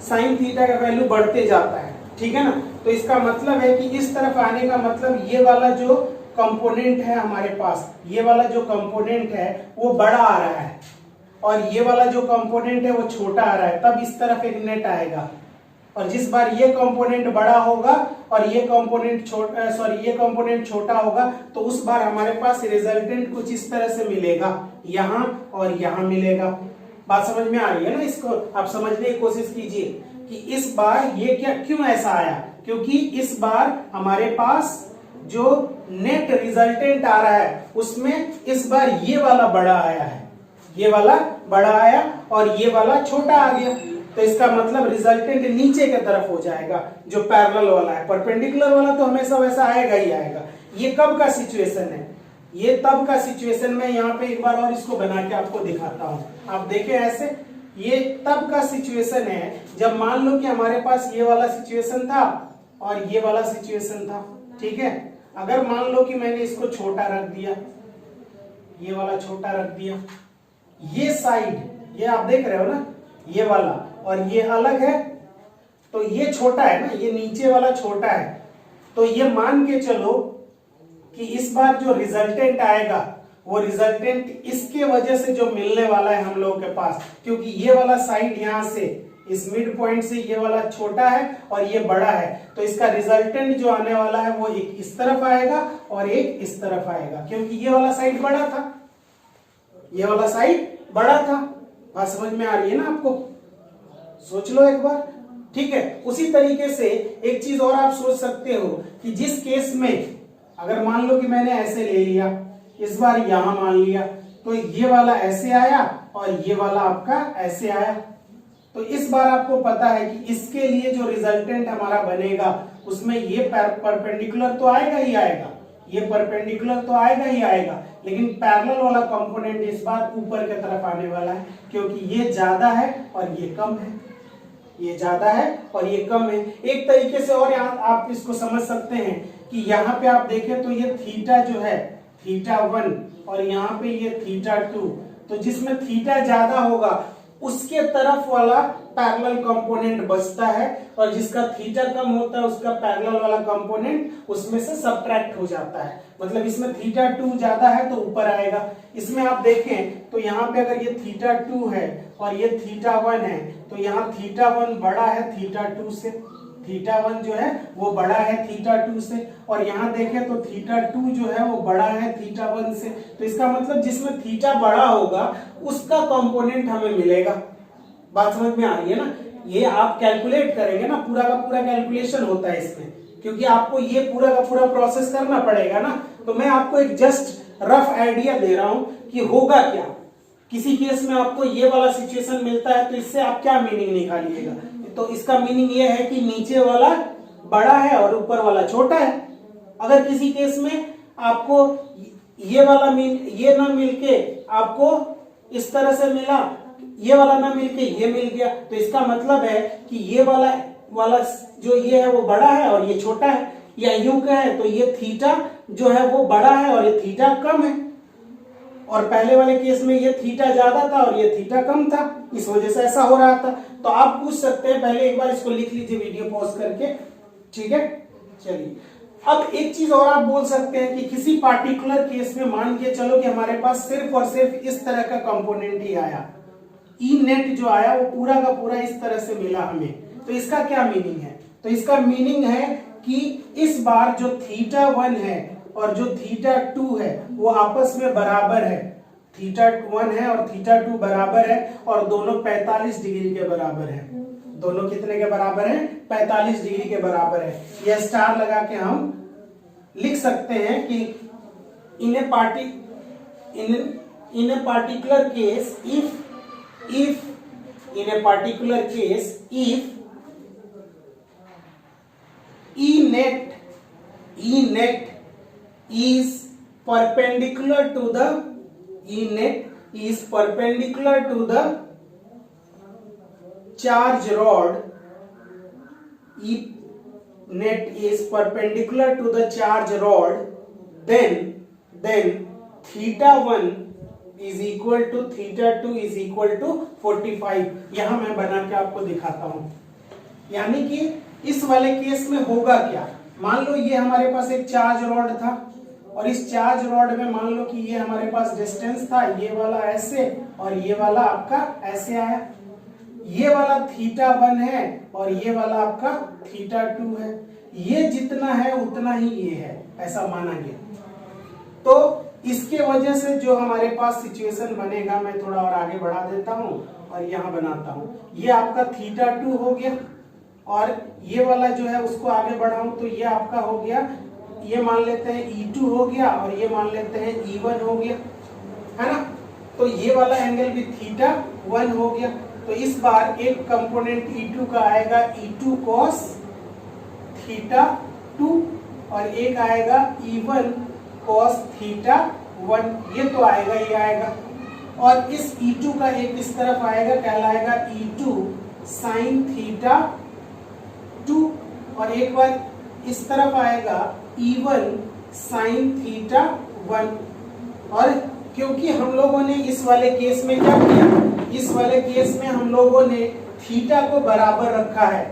साइन थीटा का वैल्यू बढ़ते जाता है, ठीक है ना। तो इसका मतलब है कि इस तरफ आने का मतलब ये वाला जो कंपोनेंट है हमारे पास, ये वाला जो कंपोनेंट है वो बड़ा आ रहा है और ये वाला जो कंपोनेंट है वो छोटा आ रहा है, तब इस तरफ एक नेट आएगा। और जिस बार ये कंपोनेंट बड़ा होगा और ये कंपोनेंट छोटा होगा तो उस बार हमारे पास रिजल्टेंट कुछ इस तरह से मिलेगा, यहाँ और यहाँ मिलेगा। बात समझ में आ रही है ना? इसको आप समझने की कोशिश कीजिए कि इस बार ये क्यों ऐसा आया, क्योंकि इस बार हमारे पास जो नेट रिजल्टेंट आ रहा है उसमें इस बार ये वाला बड़ा आया है, ये वाला बड़ा आया और ये वाला छोटा आ गया। तो इसका मतलब रिजल्टेंट नीचे की तरफ हो जाएगा, जो पैरेलल वाला है। परपेंडिकुलर वाला तो हमेशा वैसा आएगा ही आएगा। ये कब का सिचुएशन है? ये तब का सिचुएशन में यहाँ पे एक बार और इसको बना के आपको दिखाता हूँ, आप देखें ऐसे। ये तब का सिचुएशन है जब मान लो कि हमारे पास ये वाला सिचुएशन था और ये वाला सिचुएशन था, ठीक है। अगर मान लो कि मैंने इसको छोटा रख दिया, ये वाला छोटा रख दिया, ये साइड ये आप देख रहे हो ना, ये वाला और ये अलग है, तो ये छोटा है ना, ये नीचे वाला छोटा है। तो ये मान के चलो कि इस बार जो रिजल्टेंट आएगा वो रिजल्टेंट इसके वजह से जो मिलने वाला है हम लोगों के पास, क्योंकि ये वाला साइड यहां से इस मिड पॉइंट से ये वाला छोटा है और ये बड़ा है, तो इसका रिजल्टेंट जो आने वाला है वो एक इस तरफ आएगा और एक इस तरफ आएगा, क्योंकि ये वाला साइड बड़ा था, ये वाला साइड बड़ा था। बात समझ में आ रही है ना आपको? सोच लो एक बार, ठीक है। उसी तरीके से एक चीज और आप सोच सकते हो कि जिस केस में अगर मान लो कि मैंने ऐसे ले लिया, इस बार यहां मान लिया, तो ये वाला ऐसे आया और ये वाला आपका ऐसे आया, तो इस बार आपको पता है कि इसके लिए जो रिजल्टेंट हमारा बनेगा उसमें ये परपेंडिकुलर तो आएगा ही आएगा, ये परपेंडिकुलर तो आएगा ही आएगा, लेकिन पैरेलल वाला कंपोनेंट इस बार ऊपर की तरफ आने वाला है, क्योंकि ये ज्यादा है और ये कम है, ये ज्यादा है और ये कम है। एक तरीके से और यहाँ आप इसको समझ सकते हैं कि यहाँ पे आप देखें तो ये थीटा जो है θ1 और यहाँ पे ये θ2, तो जिसमें थीटा ज्यादा होगा उसके तरफ वाला पैरेलल कंपोनेंट बचता है, और जिसका थीटा कम होता है उसका पैरेलल वाला कंपोनेंट उसमें से सबट्रैक्ट हो जाता है। मतलब इसमें थीटा 2 ज्यादा है तो ऊपर आएगा। इसमें आप देखें तो यहाँ पे अगर ये थीटा 2 है और ये थीटा 1 है, तो यहाँ थीटा 1 बड़ा है थीटा 2 से, थीटा 1 जो है वो बड़ा है थीटा 2 से, और यहाँ देखें तो थीटा 2 जो है वो बड़ा है थीटा 1 से। तो इसका मतलब जिसमें थीटा बड़ा होगा उसका कंपोनेंट हमें मिलेगा। बात समझ में आ रही है ना? ये आप कैलकुलेट करेंगे ना, पूरा का पूरा कैलकुलेशन होता है इसमें, क्योंकि आपको ये पूरा का पूरा प्रोसेस करना पड़ेगा ना। तो मैं आपको एक जस्ट रफ आइडिया दे रहा हूं कि होगा क्या। किसी केस में आपको ये वाला सिचुएशन मिलता है तो इससे आप क्या मीनिंग निकालिएगा? तो इसका मीनिंग ये है कि नीचे वाला बड़ा है और ऊपर वाला छोटा है। अगर किसी केस में आपको ये वाला ये ना मिलके आपको इस तरह से मिला, ये वाला ना मिलके ये मिल गया, तो इसका मतलब है कि ये वाला जो ये है वो बड़ा है और ये छोटा है। या यूं कहें तो ये थीटा जो है वो बड़ा है और ये थीटा कम है, और पहले वाले केस में ये थीटा ज्यादा था और ये थीटा कम था, इस वजह से ऐसा हो रहा था। तो आप पूछ सकते हैं, पहले एक बार इसको लिख लीजिए वीडियो पॉज करके, ठीक है? चलिए, अब एक चीज और आप बोल सकते हैं कि किसी पार्टिकुलर केस में मान के चलो कि हमारे पास सिर्फ और सिर्फ इस तरह का कंपोनेंट ही आया, ई नेट जो आया वो पूरा का पूरा इस तरह से मिला हमें, तो इसका क्या मीनिंग है? तो इसका मीनिंग है कि इस बार जो थीटा 1 है और जो थीटा 2 है वो आपस में बराबर है। थीटा 1 है और थीटा 2 बराबर है, और दोनों 45 डिग्री के बराबर है। दोनों कितने के बराबर है? 45 डिग्री के बराबर है। यह स्टार लगा के हम लिख सकते हैं कि in a particular case if in a particular case if E net is perpendicular to the charge rod, E net is perpendicular to the charge rod, then theta 1 is equal to theta 2 is equal to 45। यहां मैं बना के आपको दिखाता हूं। यानी कि इस वाले केस में होगा क्या? मान लो ये हमारे पास एक चार्ज रॉड था, और इस चार्ज रॉड में मान लो कि ये हमारे पास डिस्टेंस था, ये वाला ऐसे और ये वाला आपका ऐसे आया। ये वाला थीटा 1 है और ये वाला आपका थीटा 2 है। ये जितना है उतना ही ये है, ऐसा माना गया। तो इसके वजह से जो हमारे पास सिचुएशन बनेगा, मैं थोड़ा और आगे बढ़ा देता हूं और यहां बनाता हूं। ये आपका थीटा 2 हो गया, और ये वाला जो है उसको आगे बढ़ाऊं तो ये आपका हो गया, ये मान लेते हैं E2 हो गया, और ये मान लेते हैं E1 हो गया, है ना? तो ये वाला एंगल भी थीटा 1 हो गया। तो इस बार एक कंपोनेंट E2 का आएगा E2 cos थीटा 2, और एक आएगा E1 cos थीटा 1, ये तो आएगा, ये आएगा। और इस E2 का एक इस तरफ आएगा, कहलाएगा E2 sin थीटा 2, और एक बार इस तरफ आएगा E1 sin थीटा 1। और क्योंकि हम लोगों ने इस वाले केस में क्या किया, इस वाले केस में हम लोगों ने थीटा को बराबर रखा है,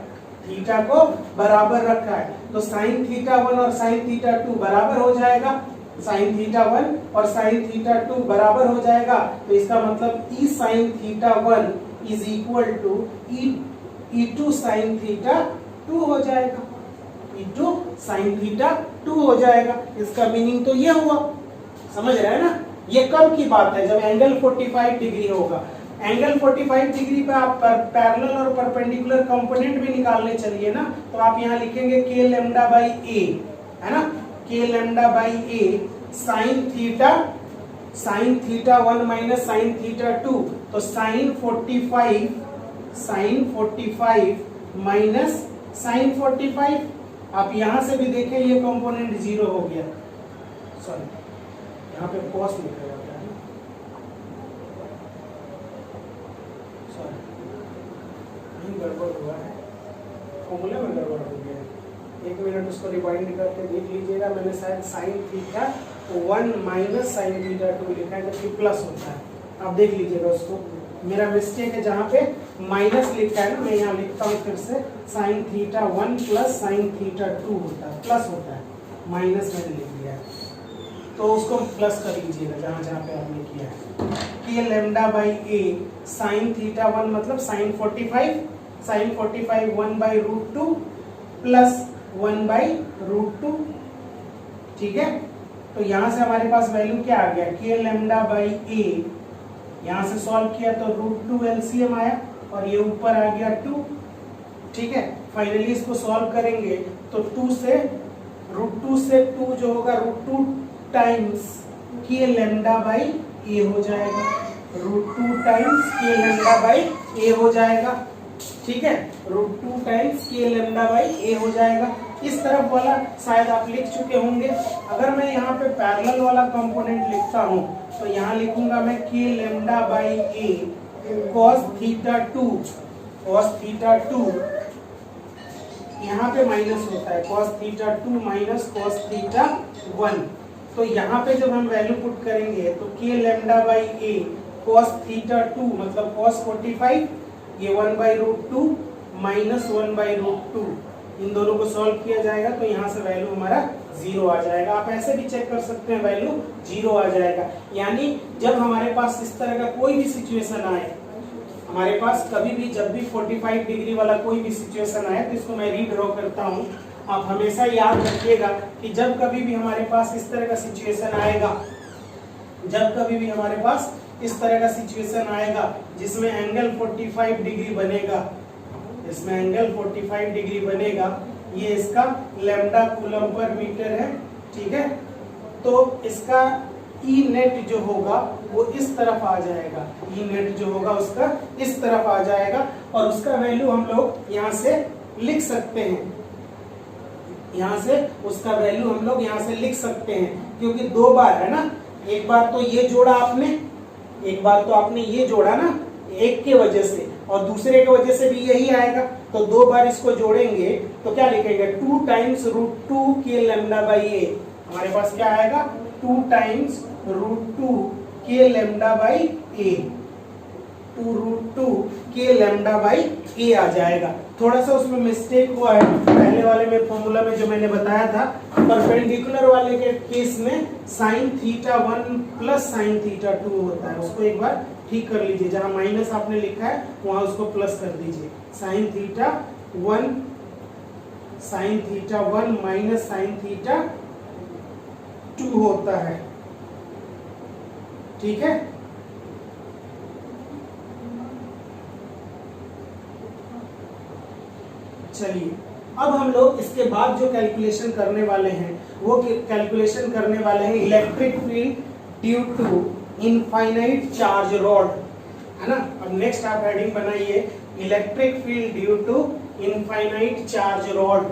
थीटा को बराबर रखा है, तो sin थीटा 1 और sin थीटा 2 बराबर हो जाएगा। sin थीटा 1 और sin थीटा 2 बराबर हो जाएगा, तो इसका मतलब E sin theta 1 is equal to E2 sin theta 2 हो जाएगा। E2 sin थीटा 2 हो जाएगा। इसका मीनिंग तो ये हुआ, समझ रहे हैं ना? ये कब की बात है? जब एंगल 45 डिग्री होगा। एंगल 45 डिग्री पे आप पैरेलल और परपेंडिकुलर कंपोनेंट भी निकालने चलिए ना, तो आप यहाँ लिखेंगे k लैम्डा बाई a, है ना? k lambda by a sin theta 1 minus sin theta 2, तो sin 45 माइनस sin 45। आप यहां से भी देखें ये कंपोनेंट 0 हो गया, सॉरी यहाँ पे cos लिखा जाता है, सॉरी यही गड़बड़ हुआ है, फॉर्मूले में गड़बड़ हो गया है। एक मिनट उसको रिवाइंड करके देख लीजिएगा। मैंने शायद sin theta 1 minus sin theta 2 लिखा है, जबकि प्लस होता है। आप देख लीजिएगा उसको, मेरा मिस्टेक है, जहाँ पे माइनस लिखा है ना, मैं यहाँ लिखता हूँ फिर से, sign theta 1 plus sign theta 2 होता है, प्लस होता है, माइनस मैंने लिख दिया है, तो उसको प्लस कर लीजिएगा जहाँ जहाँ पे आपने किया है। के lambda by A sign theta 1 मतलब साइन 45, साइन 45 1/√2 प्लस 1/√2, ठीक है। तो यहाँ से हमारे पास वैल्यू क्या आ गया, के लेमडा बाई ए, यहाँ से सॉल्व किया तो √2 एलसीएम आया और ये ऊपर आ गया 2, ठीक है। फाइनली इसको सॉल्व करेंगे तो 2 से √2 से 2 जो होगा √2 टाइम्स के लेमडा बाई ए हो जाएगा, √2 टाइम्स के लेमडा बाई ए हो जाएगा, ठीक है। √2 टाइम्स के लेमडा बाई ए हो जाएगा। इस तरफ वाला शायद आप लिख चुके होंगे। अगर मैं यहाँ पे पैरेलल वाला कंपोनेंट लिखता हूँ तो यहाँ लिखूंगा मैं के lambda by A cos theta 2, cos theta 2, यहाँ पे माइनस होता है, cos theta 2 minus cos theta 1। तो यहाँ पे जब हम वैल्यू पुट करेंगे तो के lambda by A cos theta 2 मतलब cos 45, ये 1/√2 माइनस 1/√2, इन दोनों को सॉल्व किया जाएगा तो यहाँ से वैल्यू हमारा 0 आ जाएगा। आप ऐसे भी चेक कर सकते हैं, वैल्यू 0 आ जाएगा। यानी जब हमारे पास इस तरह का कोई भी सिचुएशन आए, हमारे पास कभी भी जब भी 45 डिग्री वाला कोई भी सिचुएशन आए, तो इसको मैं रीड्रॉ करता हूँ। आप हमेशा याद रखिएगा कि जब कभी भी हमारे पास इस तरह का सिचुएशन आएगा, जब कभी भी हमारे पास इस तरह का सिचुएशन आएगा जिसमें एंगल 45 डिग्री बनेगा, इसमें एंगल 45 डिग्री बनेगा, ये इसका लैम्डा कूलम पर मीटर है, ठीक है। तो इसका ई नेट जो होगा वो इस तरफ आ जाएगा, ई नेट जो होगा उसका इस तरफ आ जाएगा और उसका वैल्यू हम लोग यहाँ से लिख सकते हैं, यहाँ से उसका वैल्यू हम लोग यहाँ से लिख सकते हैं, क्योंकि 2 बार है ना, एक बार तो ये जोड़ा आपने, एक बार तो आपने ये जोड़ा ना एक के वजह से, और दूसरे के वजह से भी यही आएगा, तो 2 बार इसको जोड़ेंगे तो क्या लिखेंगे, 2 टाइम्स √2 के लेमडा बाई ए, हमारे पास क्या आएगा 2 टाइम्स √2 के लेमडा बाई ए, 2√2 के लेमडा बाई ए आ जाएगा। थोड़ा सा उसमें मिस्टेक हुआ है, पहले वाले में फॉर्मूला में जो मैंने बताया था, परपेंडिकुलर वाले के केस में sign theta 1 plus sign theta 2 होता है, उसको एक बार ठीक कर लीजिए, जहां माइनस आपने लिखा है वहां उसको प्लस कर दीजिए। Sign theta 1 minus sine theta 2 होता है, ठीक है। चलिए अब हम लोग इसके बाद जो कैलकुलेशन करने वाले हैं वो कैलकुलेशन करने वाले हैं electric field due to infinite charge rod, है ना। अब नेक्स्ट आप हेडिंग बनाइए, electric field due to infinite charge rod,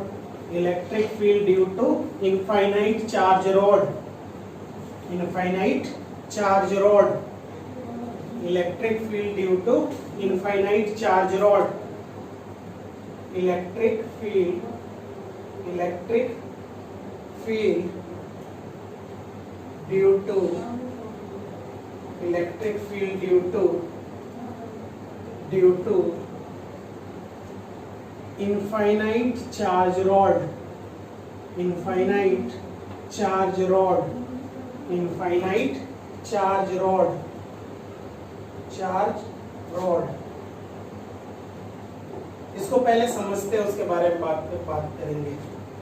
electric field due to infinite charge rod, infinite charge rod, electric field due to infinite charge rod, electric field due to electric field due to infinite charge rod, infinite charge rod, infinite charge rod, charge rod. इसको पहले समझते हैं, उसके बारे में बात करेंगे,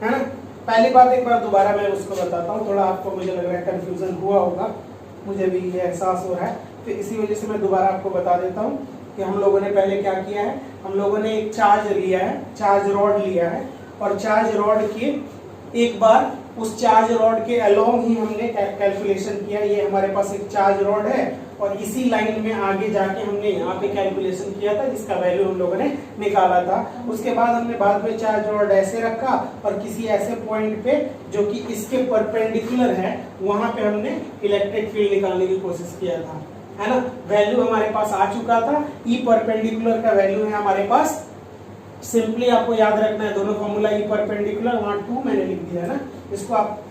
है ना। पहली बात एक बार दोबारा मैं उसको बताता हूँ, थोड़ा आपको मुझे लग रहा है कंफ्यूजन हुआ होगा, मुझे भी ये एहसास हो रहा है, तो इसी वजह से मैं दोबारा आपको बता देता हूँ कि हम लोगों ने पहले क्या किया है। हम लोगों ने एक चार्ज लिया है, चार्ज रॉड लिया है, और चार्ज रॉड की एक बार उस चार्ज रॉड के अलोंग ही हमने कैलकुलेशन किया। ये हमारे पास एक चार्ज रॉड है और इसी लाइन में आगे जाके हमने यहाँ पे कैलकुलेशन किया था, जिसका वैल्यू हम लोगों ने निकाला था। उसके बाद हमने बाद में चार्ज रॉड ऐसे रखा और किसी ऐसे पॉइंट पे जो कि इसके परपेंडिकुलर है, वहां पे हमने इलेक्ट्रिक फील्ड निकालने की कोशिश किया था, है ना। वैल्यू हमारे पास आ चुका था, ई परपेंडिकुलर का वैल्यू है हमारे पास। सिंपली आपको याद रखना है दोनों फॉर्मूला, ई परपेंडिकुलर, वहां 2 मैंने लिख दिया ना, इसको आप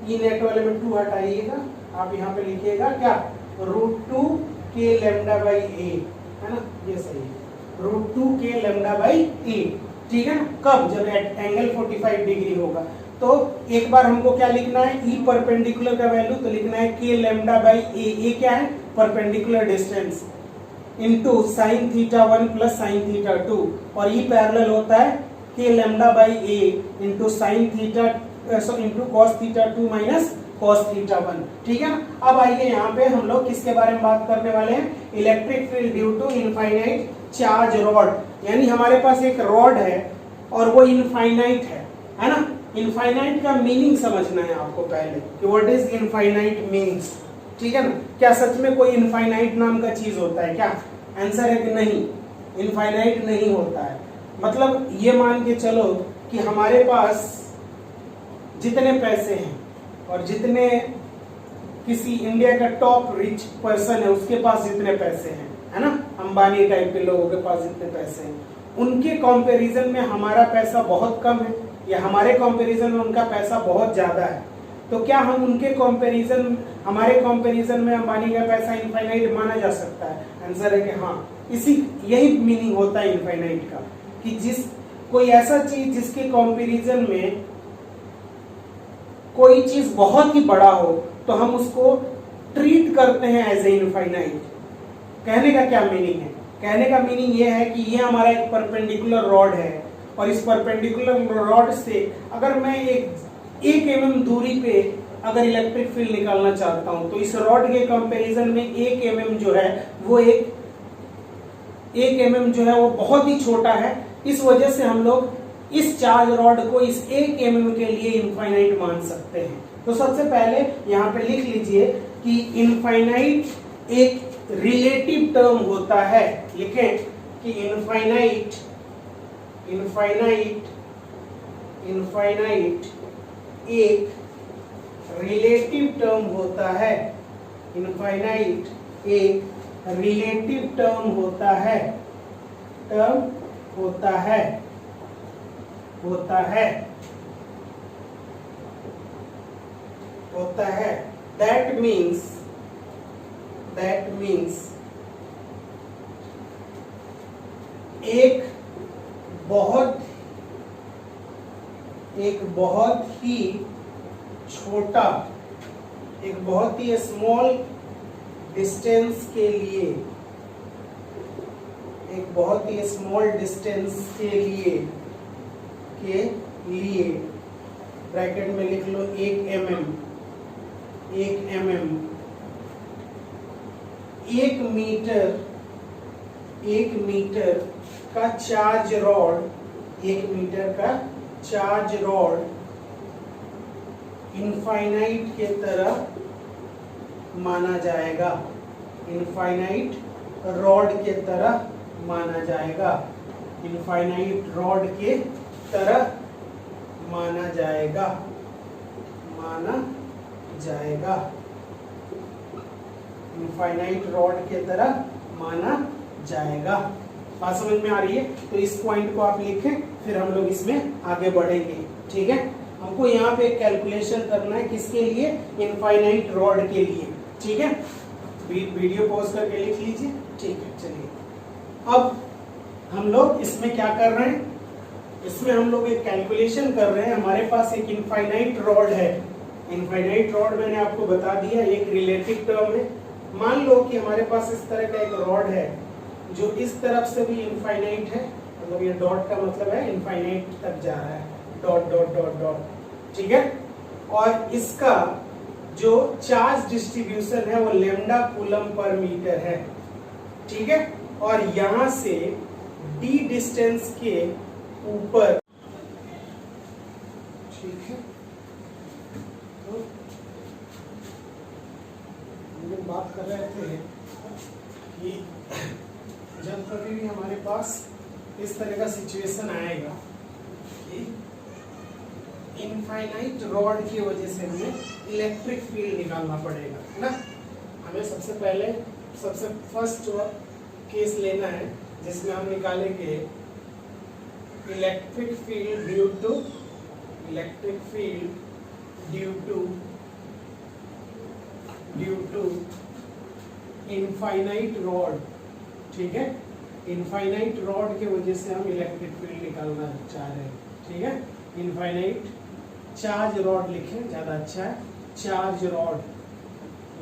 ई नेट वाले में 2 हटाइएगा, आप यहाँ पे लिखिएगा क्या, √2 के लेमडा बाई ए, है ना, ये सही है, √2k λ/8, ठीक है ना। कब? जब एंगल 45 डिग्री होगा। तो एक बार हमको क्या लिखना है, ई परपेंडिकुलर का वैल्यू तो लिखना है k λ/a, ए क्या है, perpendicular distance, into sin θ1 plus sin θ2, और ई पैरेलल होता है k λ/a into sin θ into cos θ2 minus cos θ1, ठीक है ना। अब आइए यहाँ पे हम लोग किसके बारे में बात करने वाले हैं, electric field due to infinite charge rod, यानी हमारे पास एक रॉड है और वो इनफाइनाइट है ना। इनफाइनाइट का मीनिंग समझना है आपको पहले कि व्हाट इज इनफाइनाइट मीन्स, ठीक है ना। क्या सच में कोई इनफाइनाइट नाम का चीज होता है क्या? आंसर है कि नहीं, इनफाइनाइट नहीं होता है। मतलब ये मान के चलो कि हमारे पास जितने पैसे हैं और जितने किसी इंडिया का टॉप रिच पर्सन है उसके पास जितने पैसे हैं, है ना, अंबानी टाइप के लोगों के पास जितने पैसे हैं, उनके कंपैरिजन में हमारा पैसा बहुत कम है या हमारे कंपैरिजन में उनका पैसा बहुत ज्यादा है, तो क्या हम उनके कंपैरिजन, हमारे कंपैरिजन में अंबानी का पैसा इनफाइनाइट माना जा सकता है? आंसर है कि हाँ। यही मीनिंग होता है इनफाइनाइट का, कि जिस कोई ऐसा चीज जिसके कंपैरिजन में कोई चीज बहुत ही बड़ा हो तो हम उसको ट्रीट करते हैं एज ए इनफाइनाइट। कहने का क्या मीनिंग है? कहने का मीनिंग ये है कि ये हमारा एक परपेंडिकुलर रॉड है और इस परपेंडिकुलर रॉड से अगर मैं एक mm दूरी पे अगर इलेक्ट्रिक फील्ड निकालना चाहता हूं तो इस रॉड के कंपैरिजन में 1 mm जो है वो एक mm जो है वो बहुत ही छोटा है। इस वजह से हम लोग इस चार्ज रॉड को इस 1 mm के लिए इनफाइनाइट मान सकते हैं। तो सबसे पहले यहाँ पे लिख लीजिए कि इनफाइनाइट एक रिलेटिव टर्म होता है, लिखें कि इनफाइनाइट एक रिलेटिव टर्म होता है, इनफाइनाइट एक रिलेटिव टर्म होता है, that means एक बहुत ही छोटा, एक बहुत ही स्मॉल डिस्टेंस के लिए, एक बहुत ही स्मॉल डिस्टेंस के लिए ब्रैकेट में लिख लो 1 mm, 1 मीटर का चार्ज रॉड, 1 मीटर का चार्ज रॉड इनफाइनाइट के तरह माना जाएगा, इनफाइनाइट रॉड के तरह माना जाएगा, इनफाइनाइट रॉड के तरह माना जाएगा, इनफाइनाइट रॉड के तरह माना जाएगा। बात समझ में आ रही है? तो इस पॉइंट को आप लिखें, फिर हम लोग इसमें आगे बढ़ेंगे, ठीक है। हमको यहाँ पे कैलकुलेशन करना है, किसके लिए? इनफाइनाइट रॉड के लिए, ठीक है। वीडियो पॉज करके लिख लीजिए, ठीक है। चलिए अब हम लोग इसमें क्या कर रहे हैं, इसमें हम लोग एक कैलकुलेशन कर रहे हैं। हमारे पास एक इनफाइनाइट रॉड है, इनफाइनाइट रॉड मैंने आपको बता दिया एक रिलेटिव टर्म है। मान लो कि हमारे पास इस तरह का एक रॉड है जो इस तरफ से भी इनफाइनाइट है, मतलब ये डॉट का मतलब है इनफाइनाइट तक जा रहा है, डॉट डॉट डॉट डॉट, ठीक है। और इसका जो चार्ज डिस्ट्रीब्यूशन है वो लैम्डा कूलम पर मीटर है, ठीक है। और यहां से d डिस्टेंस के ऊपर, ठीक है। तो हम बात कर रहे थे कि जब कभी भी हमारे पास इस तरह का सिचुएशन आएगा कि इनफाइनाइट रॉड की वजह से हमें इलेक्ट्रिक फील्ड निकालना पड़ेगा, है ना। हमें सबसे पहले सबसे फर्स्ट केस लेना है जिसमें हम निकालेंगे electric field due to infinite rod, ठीक है, इनफाइनाइट रॉड के वजह से हम इलेक्ट्रिक फील्ड निकालना चाह रहे हैं। ठीक है, इनफाइनाइट चार्ज रॉड लिखें, ज्यादा अच्छा है, charge rod,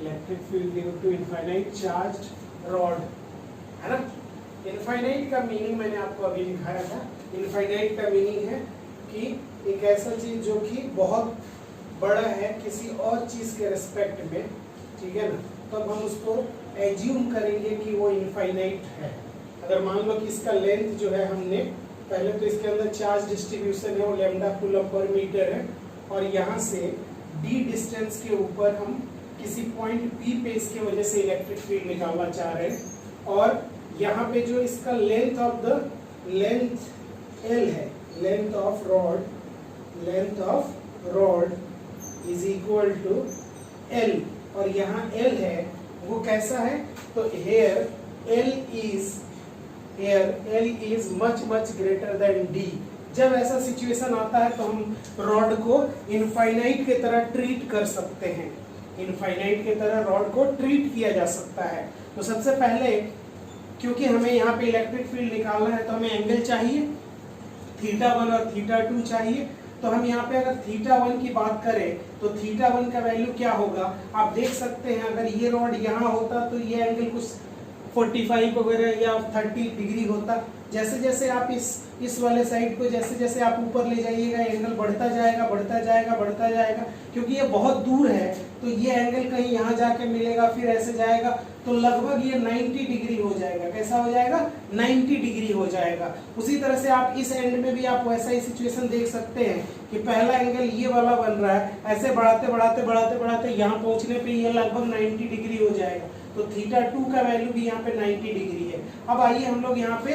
electric field due to infinite charge rod, है ना। इनफाइनाइट का मीनिंग मैंने आपको अभी दिखाया था। इनफाइनाइट का मीनिंग है कि एक ऐसा चीज जो कि बहुत बड़ा है किसी और चीज के रिस्पेक्ट में, ठीक है ना, तब हम उसको एज्यूम करेंगे कि वो इनफाइनाइट है। अगर मान लो कि इसका लेंथ जो है, हमने पहले तो इसके अंदर चार्ज डिस्ट्रीब्यूशन है वो लैम्डा कूलम पर मीटर है, और यहाँ से d डिस्टेंस के ऊपर हम किसी पॉइंट P पे इसके वजह से इलेक्ट्रिक फील्ड निकालना चाह रहे हैं, और यहाँ पे जो इसका length of the length L है, length of rod is equal to L, और यहाँ L है वो कैसा है, तो here L is much greater than D। जब ऐसा सिचुएशन आता है तो हम रॉड को इनफाइनाइट के तरह ट्रीट कर सकते हैं, इनफाइनाइट के तरह रॉड को ट्रीट किया जा सकता है। तो सबसे पहले क्योंकि हमें यहाँ पे इलेक्ट्रिक फील्ड निकालना है तो हमें एंगल चाहिए, θ1 और θ2 चाहिए। तो हम यहाँ पे अगर θ1 की बात करें तो θ1 का वैल्यू क्या होगा, आप देख सकते हैं। अगर ये रॉड यहाँ होता तो ये एंगल कुछ 45 वगैरह या 30 डिग्री होता। जैसे जैसे आप इस वाले साइड को जैसे जैसे आप ऊपर ले जाइएगा, एंगल बढ़ता जाएगा, क्योंकि ये बहुत दूर है तो ये एंगल कहीं यहाँ जाके मिलेगा, फिर ऐसे जाएगा तो लगभग ये 90 डिग्री हो जाएगा। कैसा हो जाएगा, 90 डिग्री हो जाएगा। उसी तरह से आप इस एंड में भी आप वैसा ही सिचुएशन देख सकते हैं कि पहला एंगल ये वाला बन रहा है, ऐसे बढ़ाते यहाँ पहुंचने पे ये लगभग 90 डिग्री हो जाएगा। तो θ2 का वैल्यू भी यहाँ पे 90 डिग्री है। अब आइए हम लोग यहाँ पे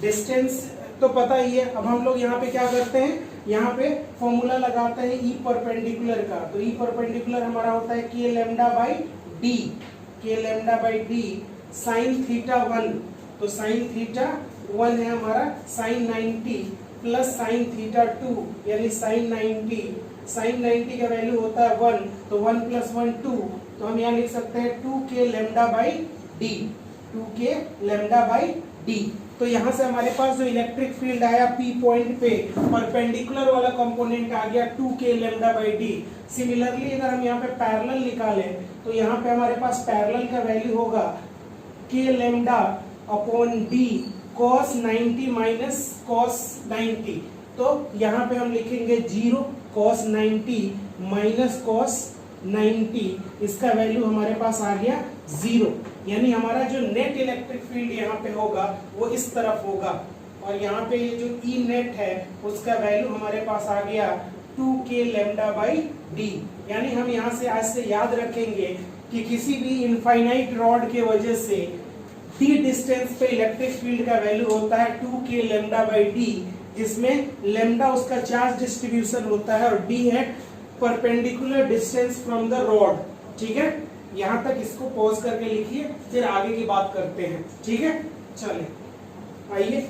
डिस्टेंस तो पता ही है, अब हम लोग यहाँ पे क्या करते हैं, यहाँ पे फॉर्मूला लगाते हैं ई परपेंडिकुलर का। तो ई परपेंडिकुलर हमारा होता है k lambda by D sine θ1। तो साइन θ1 है हमारा साइन 90 प्लस साइन θ2 यानी साइन 90। साइन 90 का वैल्यू होता है 1, तो 1 + 1 2, तो हम यहाँ लिख सकते हैं 2k लैम्डा बाई डी। तो यहाँ से हमारे पास जो इलेक्ट्रिक फील्ड आया P पॉइंट पे, परपेंडिकुलर वाला कंपोनेंट आ गया 2k lambda by D. Similarly अगर हम यहाँ पे पैरेलल निकालें तो यहाँ पे हमारे पास पैरेलल का वैल्यू होगा k lambda upon D cos 90 minus cos 90। तो यहाँ पे हम लिखेंगे 0 cos 90 माइनस cos 90, इसका वैल्यू हमारे पास आ गया 0। यानी हमारा जो नेट इलेक्ट्रिक फील्ड यहाँ पे होगा वो इस तरफ होगा, और यहाँ पे ये जो ई नेट है उसका वैल्यू हमारे पास आ गया 2k लैम्डा बाई डी। यानी हम यहाँ से आज से याद रखेंगे कि किसी भी इनफाइनाइट रॉड के वजह से डी डिस्टेंस पे इलेक्ट्रिक फील्ड का वैल्यू होता है 2k लैम्डा बाई डी, जिसमें लैम्डा उसका चार्ज डिस्ट्रीब्यूशन होता है और डी है perpendicular distance from the rod. ठीक है, यहाँ तक इसको पॉज करके लिखिए, फिर आगे की बात करते हैं। ठीक है, चलिए आइए।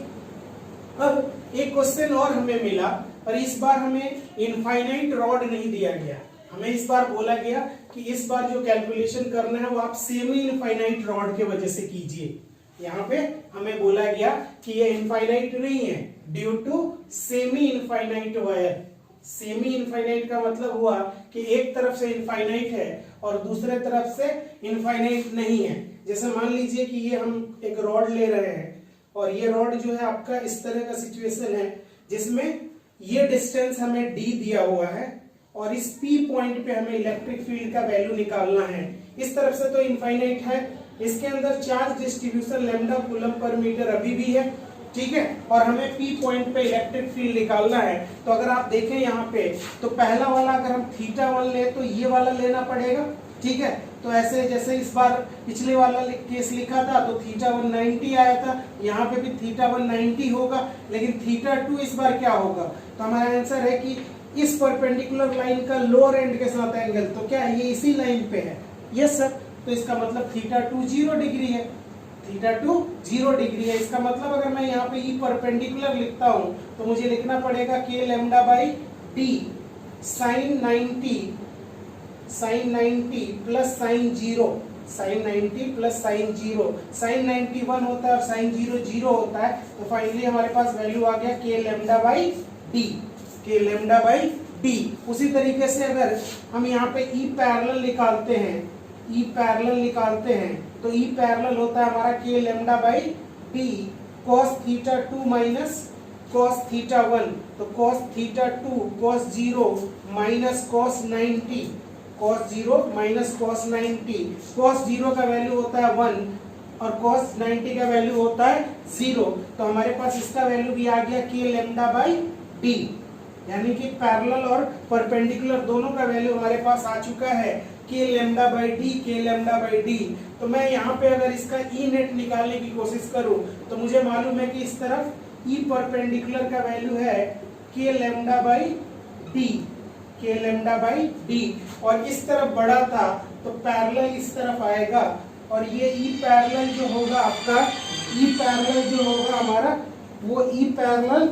अब एक क्वेश्चन और हमें मिला, पर इस बार हमें इनफाइनाइट रॉड नहीं दिया गया। हमें इस बार बोला गया कि इस बार जो कैलकुलेशन करना है वो आप सेमी इनफाइनाइट रॉड के वजह से कीजिए। यहाँ पे हमें बोला गया कि ये इनफाइनाइट नहीं है due to semi infinite wire. Semi infinite का मतलब हुआ कि एक तरफ से इनफाइनाइट है और दूसरे तरफ से इनफाइनाइट नहीं है। जैसे मान लीजिए कि ये हम एक रॉड ले रहे हैं और ये रॉड जो है आपका इस तरह का सिचुएशन है जिसमें ये डिस्टेंस हमें d दिया हुआ है और इस P पॉइंट पे हमें इलेक्ट्रिक फील्ड का वैल्यू निकालना है। इस तरफ से तो इनफाइनाइट है, इसके अंदर charge distribution lambda coulomb per metre अभी भी है। ठीक है, और हमें P पॉइंट पे इलेक्ट्रिक फील्ड निकालना है। तो अगर आप देखें यहाँ पे तो पहला वाला अगर हम θ1 ले तो ये वाला लेना पड़ेगा। ठीक है, तो ऐसे जैसे इस बार पिछले वाला केस लिखा था तो θ1 90 आया था, यहाँ पे भी θ1 90 होगा, लेकिन θ2 इस बार क्या होगा। तो हमारा आंसर है कि इस परपेंडिकुलर लाइन का लोअर एंड के साथ एंगल, तो क्या ये इसी लाइन पे है। यस सर, तो इसका मतलब θ2 0 डिग्री है, θ2 0 डिग्री है। इसका मतलब अगर मैं यहाँ पे ई परपेंडिकुलर लिखता हूँ तो मुझे लिखना पड़ेगा k lambda by D sine 90 plus sine 0 sine 90 plus sine 0, sine 90 1 होता है और साइन 0 0 होता है, तो फाइनली हमारे पास वैल्यू आ गया के लैम्डा बाई डी, के लैम्डा बाई डी। उसी तरीके से अगर हम यहाँ पे ई पैरेलल निकालते हैं, ई पैरेलल निकालते हैं, तो ई पैरेलल होता है हमारा के lambda by D cos theta 2 minus cos theta 1, तो cos theta 2 cos 0 minus cos 90, cos 0 minus cos 90, cos 0 का वैल्यू होता है 1 और cos 90 का वैल्यू होता है 0, तो हमारे पास इसका वैल्यू भी आ गया के लैम्डा बाई डी, यानी कि पैरेलल और परपेंडिकुलर दोनों का वैल्यू हमारे पास आ चुका है के लैम्डा बाई डी, के लैम्डा बाई डी। तो मैं यहाँ पे अगर इसका ई नेट निकालने की कोशिश करूं तो मुझे मालूम है कि इस तरफ ई परपेंडिकुलर का वैल्यू है के लैम्डा बाई डी, के लैम्डा बाई डी, और इस तरफ बड़ा था तो पैरेलल इस तरफ आएगा, और ये ई पैरेलल जो होगा आपका, ई पैरेलल जो होगा हमारा, वो ई पैरेलल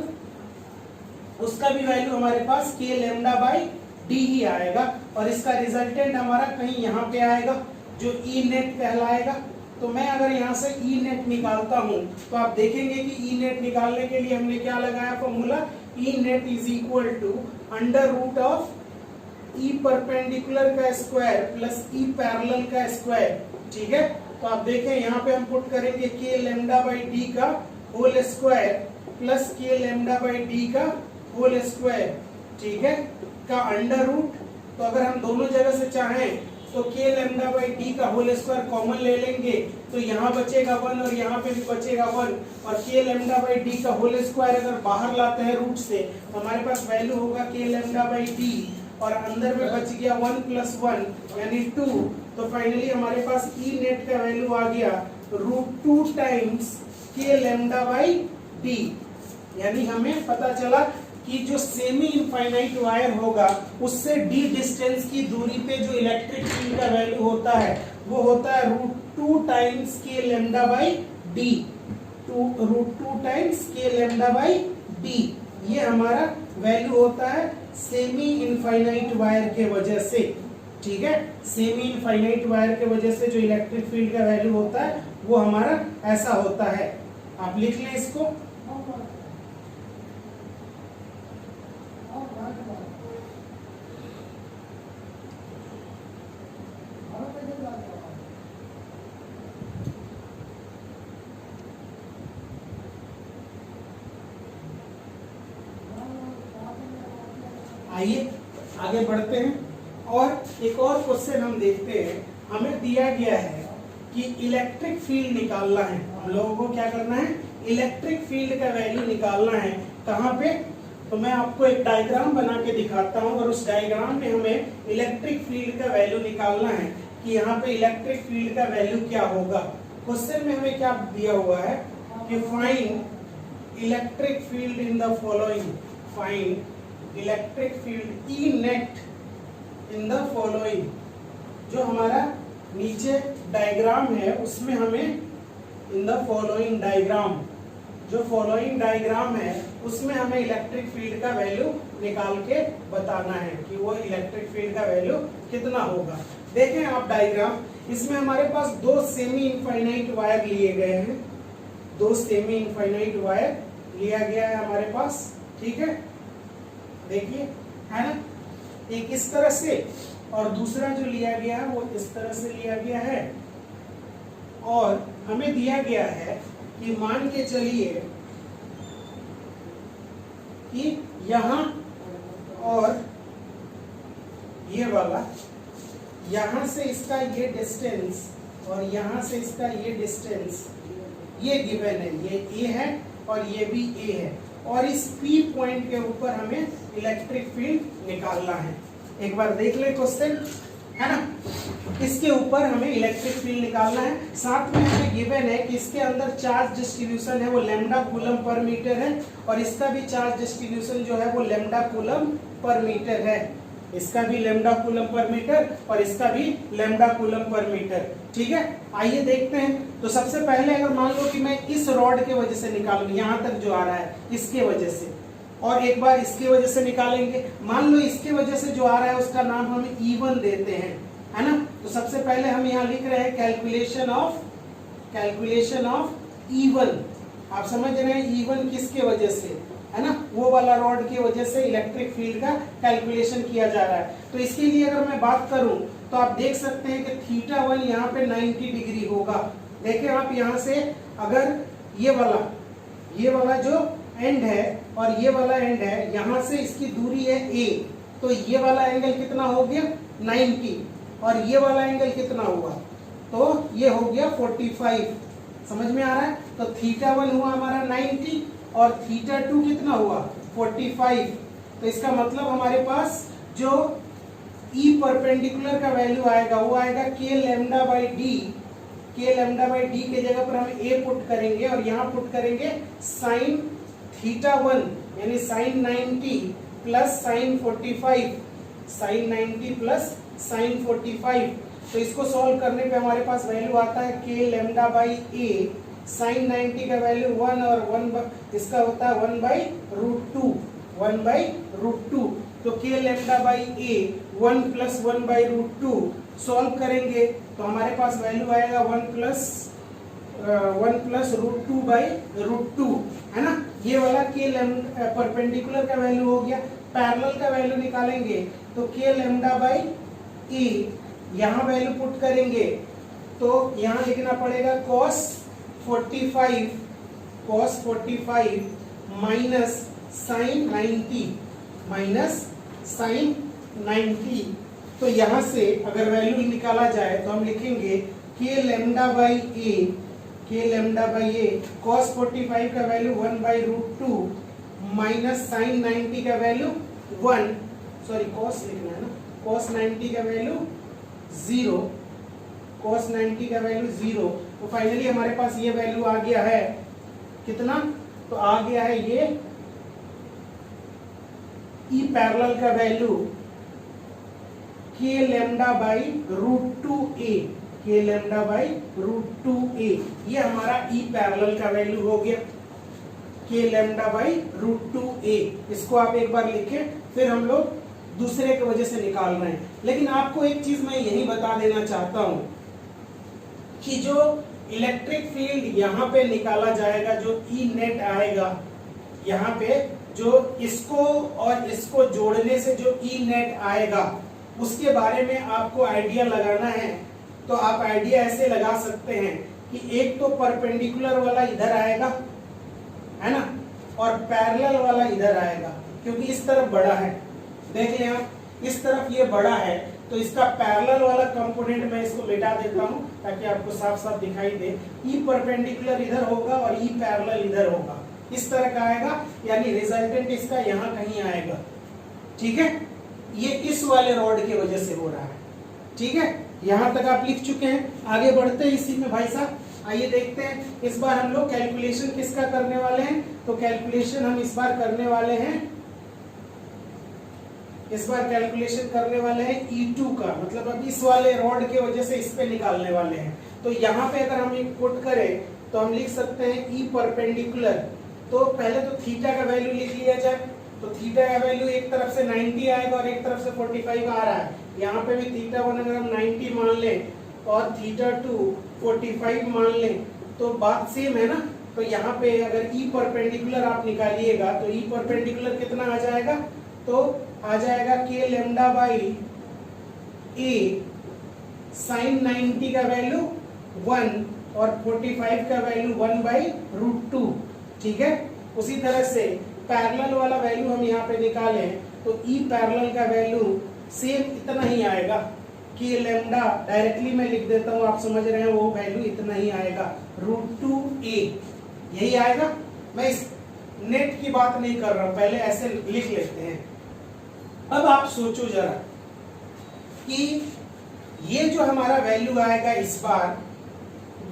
उसका भी वैल्यू हमारे पास के लैम्डा बाई डी ही आएगा, और इसका रिजल्टेंट हमारा कहीं यहाँ पे आएगा जो ई नेट कहलाएगा। तो मैं अगर यहाँ से ई नेट निकालता हूँ तो आप देखेंगे कि ई नेट निकालने के लिए हमने क्या लगाया formula, E net is equal to under root of E perpendicular का स्क्वायर प्लस ई पैरेलल का स्क्वायर, ठीक है। तो आप देखें यहाँ पे हम पुट करेंगे के लैम्डा बाई डी का होल स्क्वायर प्लस के लैम्डा बाई डी का होल स्क्वायर, ठीक है, का अंडर रूट। तो अगर हम दोनों जगह से चाहें तो के लैम्डा बाई डी का होल स्क्वायर कॉमन ले लेंगे, तो यहाँ बचेगा 1 और यहाँ पे भी बचेगा 1, और के लैम्डा बाई डी का होल स्क्वायर अगर बाहर लाते हैं रूट से तो हमारे पास वैल्यू होगा के लैम्डा बाई डी, और अंदर में बच गया 1 प्लस 1 यानी 2। तो फाइनली हमारे पास ई नेट का वैल्यू आ गया √2 टाइम्स के लैम्डा बाई डी, यानी हमें पता चला कि जो सेमी इनफाइनाइट वायर होगा उससे डी डिस्टेंस की दूरी पे जो इलेक्ट्रिक फील्ड का वैल्यू होता है वो होता है √2 टाइम्स के लैम्डा बाई डी, √2 टाइम्स के लैम्डा बाई डी, ये हमारा वैल्यू होता है सेमी इनफाइनाइट वायर के वजह से, ठीक है। सेमी इनफाइनाइट वायर के वजह से जो इलेक्ट्रिक फील्ड का वैल्यू होता है वो हमारा ऐसा होता है। आप लिख लें इसको, आइए आगे बढ़ते हैं और एक और क्वेश्चन हम देखते हैं। हमें दिया गया है कि इलेक्ट्रिक फील्ड निकालना है, हम लोगों को क्या करना है, इलेक्ट्रिक फील्ड का वैल्यू निकालना है। कहाँ पे, तो मैं आपको एक डायग्राम बना के दिखाता हूँ और उस डायग्राम में हमें इलेक्ट्रिक फील्ड का वैल्यू निकालना है कि यहाँ पे इलेक्ट्रिक फील्ड का वैल्यू क्या होगा। क्वेश्चन में हमें क्या दिया हुआ है कि find electric field in the following, find electric field E net in the following. जो हमारा नीचे डायग्राम है उसमें हमें इन द फॉलोइंग डायग्राम, जो फॉलोइंग डायग्राम है उसमें हमें इलेक्ट्रिक फील्ड का वैल्यू निकाल के बताना है कि वो इलेक्ट्रिक फील्ड का वैल्यू कितना होगा। देखें आप डायग्राम, इसमें हमारे पास दो सेमी इनफाइनाइट वायर लिए गए हैं, दो सेमी इनफाइनाइट वायर लिया गया है हमारे पास, ठीक है। देखिए है ना, एक इस तरह से और दूसरा जो लिया गया है वो इस तरह से लिया गया है, और हमें दिया गया है कि मान के चलिए कि यहां और ये वाला, यहां से इसका ये डिस्टेंस और यहां से इसका ये डिस्टेंस ये गिवन है, ये ए है और ये भी ए है, और इस P पॉइंट के ऊपर हमें इलेक्ट्रिक फील्ड निकालना है। एक बार देख ले क्वेश्चन, है ना, इसके ऊपर हमें इलेक्ट्रिक फील्ड निकालना है। साथ में हमें गिवन है कि इसके अंदर चार्ज डिस्ट्रीब्यूशन है वो लैम्डा कूलम पर मीटर है, और इसका भी चार्ज डिस्ट्रीब्यूशन जो है वो लैम्डा कूलम पर मीटर है। इसका भी लैम्डा कूलम पर मीटर और इसका भी लैम्डा कूलम पर मीटर, ठीक है। आइए देखते हैं। तो सबसे पहले अगर मान लो कि मैं इस रॉड के वजह से निकालूंगी, यहाँ तक जो आ रहा है इसके वजह से, और एक बार इसके वजह से निकालेंगे। मान लो इसके वजह से जो आ रहा है उसका नाम हम E1 देते हैं, है ना। तो सबसे पहले हम यहाँ लिख रहे हैं कैलकुलेशन ऑफ E1। आप समझ रहे हैं E1 किसके वजह से, है ना, वो वाला रॉड की वजह से इलेक्ट्रिक फील्ड का कैलकुलेशन किया जा रहा है। तो इसके लिए अगर मैं बात करूं तो आप देख सकते हैं कि θ1 यहाँ पे 90 डिग्री होगा। देखें आप यहाँ से, अगर ये वाला जो एंड है और ये वाला एंड है, यहाँ से इसकी दूरी है a, तो ये वाला एंगल कितना हो गया 90 और ये वाला एंगल कितना हुआ, तो ये हो गया 45। समझ में आ रहा है। तो θ1 हुआ हमारा 90 और θ2 कितना हुआ 45। तो इसका मतलब हमारे पास जो E परपेंडिकुलर का वैल्यू आएगा वो आएगा k lambda by D. k lambda by D के जगह पर हम a पुट करेंगे और यहाँ पुट करेंगे साइन θ1 यानी sine 90 plus sine 45, sine 90 plus sine 45। तो इसको सॉल्व करने पे हमारे पास वैल्यू आता है k lambda by a, sine 90 का वैल्यू 1 और 1 इसका होता है 1 बाई रूट 2, 1 बाई रूट 2। तो k lambda by a 1 plus 1 by root 2 solve करेंगे तो हमारे पास वैल्यू आएगा 1 प्लस रूट 2 बाई रूट 2, है ना। ये वाला k लैम्डा परपेंडिकुलर का वैल्यू हो गया। पैरेलल का वैल्यू निकालेंगे तो k लैम्डा बाई a, यहाँ वैल्यू पुट करेंगे तो यहाँ लिखना पड़ेगा cos 45 माइनस साइन 90। तो यहाँ से अगर वैल्यू निकाला जाए तो हम लिखेंगे k lambda by a cos 45 का value 1 by root 2 minus sine 90 का वैल्यू 1, सॉरी cos लिखना है ना, cos 90 का वैल्यू 0, cos 90 का वैल्यू 0। तो फाइनली हमारे पास ये वैल्यू आ गया है कितना, तो आ गया है ये E पैरेलल का value k lambda by root 2a, k lambda by root 2a। ये हमारा E पैरेलल का वैल्यू हो गया k lambda by root 2a। इसको आप एक बार लिखें, फिर हम लोग दूसरे की वजह से निकाल रहे हैं। लेकिन आपको एक चीज मैं यही बता देना चाहता हूं कि जो इलेक्ट्रिक फील्ड यहाँ पे निकाला जाएगा, जो E नेट आएगा यहाँ पे, जो इसको और इसको जोड़ने से जो E नेट आएगा उसके बारे में आपको आइडिया लगाना है। तो आप आइडिया ऐसे लगा सकते हैं कि एक तो परपेंडिकुलर वाला इधर आएगा, है ना, और पैरेलल वाला इधर आएगा, क्योंकि इस तरफ बड़ा है। देख लें आप, इस तरफ ये बड़ा है तो इसका पैरेलल वाला कंपोनेंट मैं इसको मिटा देता हूं ताकि आपको साफ साफ दिखाई दे। E परपेंडिकुलर इधर होगा और E पैरेलल इधर होगा, इस तरह का आएगा, यानी रिजल्टेंट इसका यहाँ कहीं आएगा। ठीक है, ये इस वाले रॉड की वजह से हो रहा है। ठीक है, यहाँ तक आप लिख चुके हैं। आगे बढ़ते हैं इसी में भाई साहब, आइए देखते हैं इस बार हम लोग कैलकुलेशन किसका करने वाले हैं। तो कैलकुलेशन हम इस बार करने वाले हैं, इस बार कैलकुलेशन करने वाले हैं E2 का, मतलब अब इस वाले रॉड की वजह से इस पे निकालने वाले हैं। तो यहाँ पे अगर हम एक पुट करें तो हम लिख सकते हैं E परपेंडिकुलर। तो पहले तो थीटा का वैल्यू लिख लिया जाए। तो थीटा का वैल्यू एक तरफ से 90 आएगा और एक तरफ से 45 आ रहा है। यहाँ पे भी θ1 अगर हम 90 मान लें और θ2 45 मान लें तो बात सेम है ना। तो यहाँ पे अगर E परपेंडिकुलर आप निकालिएगा तो E परपेंडिकुलर कितना आ जाएगा, तो आ जाएगा k lambda by a sine 90 का वैल्यू 1 और 45 का वैल्यू 1 बाई रूट 2। ठीक है, उसी तरह से पैरेलल वाला वैल्यू हम यहाँ पे निकालें तो E पैरेलल का वैल्यू सेम इतना ही आएगा, k लैम्डा डायरेक्टली मैं लिख देता हूँ, आप समझ रहे हैं, वो वैल्यू इतना ही आएगा, रूट 2a यही आएगा। मैं इस नेट की बात नहीं कर रहा हूँ, पहले ऐसे लिख लेते हैं। अब आप सोचो जरा कि ये जो हमारा वैल्यू आएगा इस बार,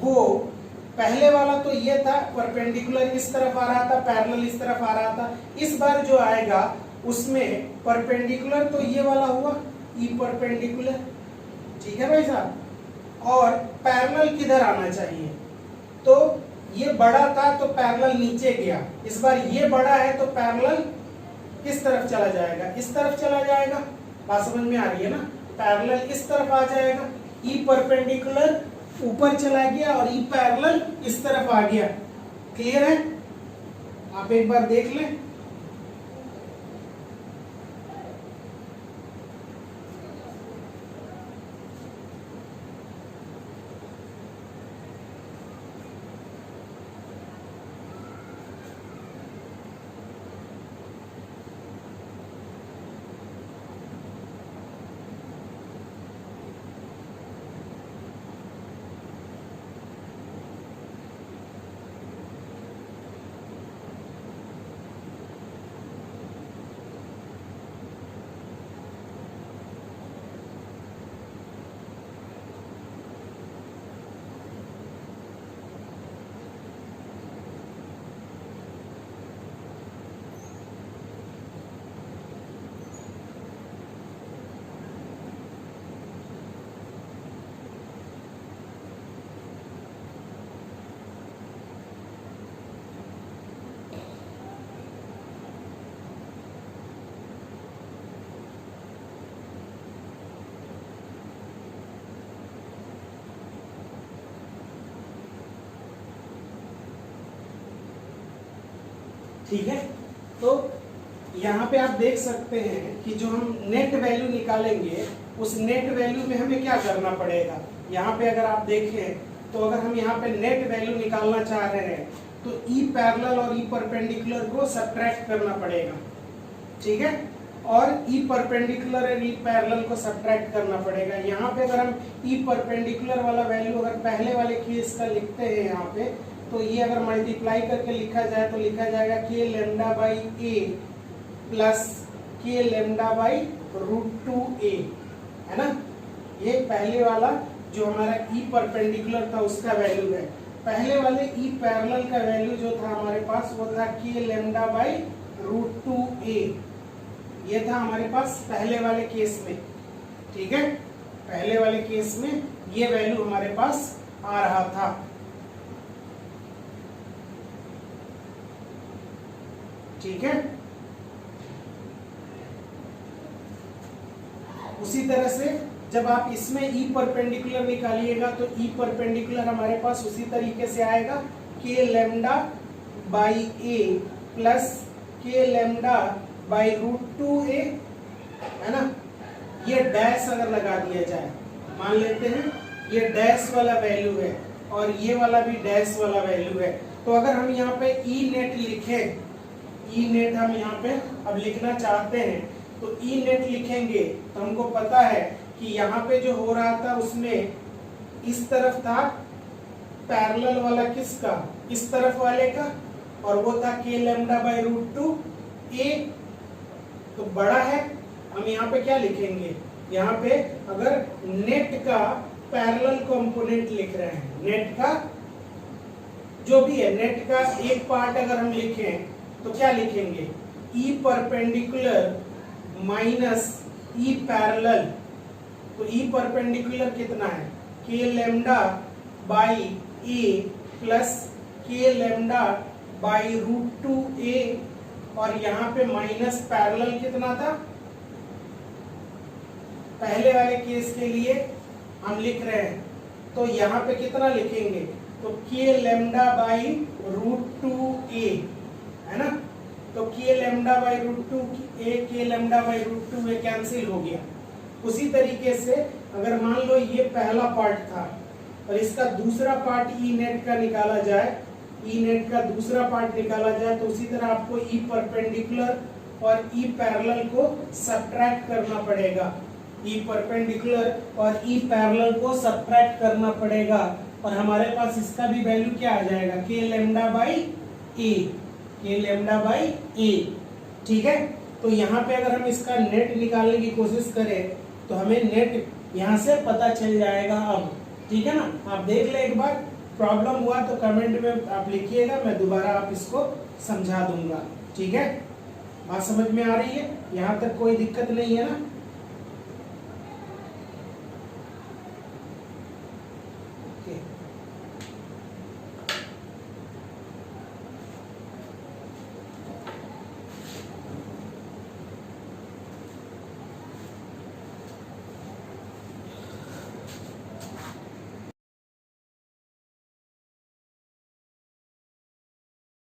वो पहले वाला तो ये था परपेंडिकुलर इस तरफ आ रहा था, पैरेलल इस तरफ आ रहा था। इस बार जो आएगा उसमें परपेंडिकुलर तो ये वाला हुआ E परपेंडिकुलर, ठीक है भाई साहब, और पैरेलल किधर आना चाहिए, तो ये बड़ा था तो पैरेलल नीचे गया। इस बार ये बड़ा है तो पैरेलल किस तरफ चला जाएगा, इस तरफ चला जाएगा। बात समझ में आ रही है ना। पैरेलल इस तरफ आ जाएगा, ई परपेंडिकुलर ऊपर चला गया और ई पैरेलल इस तरफ आ गया। क्लियर है? आप एक बार देख लें। ठीक है, तो यहाँ पे आप देख सकते हैं कि जो हम नेट वैल्यू निकालेंगे उस नेट वैल्यू में हमें क्या करना पड़ेगा। यहाँ पे अगर आप देखें तो अगर हम यहाँ पे नेट वैल्यू निकालना चाह रहे हैं तो ई पैरेलल और ई परपेंडिकुलर को सब्ट्रैक्ट करना पड़ेगा। ठीक है, और ई परपेंडिकुलर और ई पैरेलल को सब्ट्रैक्ट करना पड़ेगा। यहाँ पे अगर हम ई परपेंडिकुलर वाला वैल्यू अगर पहले वाले केस का लिखते हैं यहाँ पे, तो ये अगर मल्टीप्लाई करके लिखा जाए तो लिखा जाएगा k lambda by A plus के लेमडा बाई √2a, है ना। ये पहले वाला जो हमारा ई परपेंडिकुलर था उसका वैल्यू है। पहले वाले ई पैरेलल का वैल्यू जो था हमारे पास वो था के लेमडा बाई √2a। ये था हमारे पास पहले वाले केस में। ठीक है, पहले वाले केस में ये वैल्यू हमारे पास आ रहा था। ठीक है, उसी तरह से जब आप इसमें ई परपेंडिकुलर निकालिएगा तो ई परपेंडिकुलर हमारे पास उसी तरीके से आएगा के लेमडा बाई ए प्लस के लेमडा बाई √2a, है ना। ये डैश अगर लगा दिया जाए, मान लेते हैं ये डैश वाला वैल्यू है और ये वाला भी डैश वाला वैल्यू है, तो अगर हम यहाँ पे ई नेट लिखें, ई नेट हम यहाँ पे अब लिखना चाहते हैं तो ई नेट लिखेंगे तो हमको पता है कि यहाँ पे जो हो रहा था उसमें इस तरफ था पैरेलल वाला किसका, इस तरफ वाले का, और वो था के लेमडा बाई √2a, तो बड़ा है। हम यहाँ पे क्या लिखेंगे, यहाँ पे अगर नेट का पैरेलल कंपोनेंट लिख रहे हैं, नेट का जो भी है, नेट का एक पार्ट अगर हम लिखें तो क्या लिखेंगे, E perpendicular minus E parallel. तो ई परपेंडिकुलर कितना है, के लेमडा बाई ए प्लस के लेमडा बाई √2a, और यहाँ पे माइनस पैरेलल कितना था, पहले वाले केस के लिए हम लिख रहे हैं तो यहाँ पे कितना लिखेंगे, तो के लेमडा बाई √2a, है ना। तो के लेमडा बाई √2a, के लेमडा बाई √2a कैंसिल हो गया। उसी तरीके से अगर मान लो ये पहला पार्ट था और इसका दूसरा पार्ट ई नेट का निकाला जाए, ई नेट का दूसरा पार्ट निकाला जाए तो उसी तरह आपको ई परपेंडिकुलर और ई पैरेलल को सब्ट्रैक्ट करना पड़ेगा। ई परपेंडिकुलर और ई पैरेलल को सब्ट्रैक्ट करना पड़ेगा और हमारे पास इसका भी वैल्यू क्या आ जाएगा, के लेमडा बाई ए, के लेमडा बाई ए। ठीक है, तो यहाँ पे अगर हम इसका नेट निकालने की कोशिश करें तो हमें नेट यहाँ से पता चल जाएगा अब। ठीक है ना, आप देख ले एक बार, प्रॉब्लम हुआ तो कमेंट में आप लिखिएगा, मैं दोबारा आप इसको समझा दूंगा। ठीक है, बात समझ में आ रही है, यहाँ तक कोई दिक्कत नहीं है ना।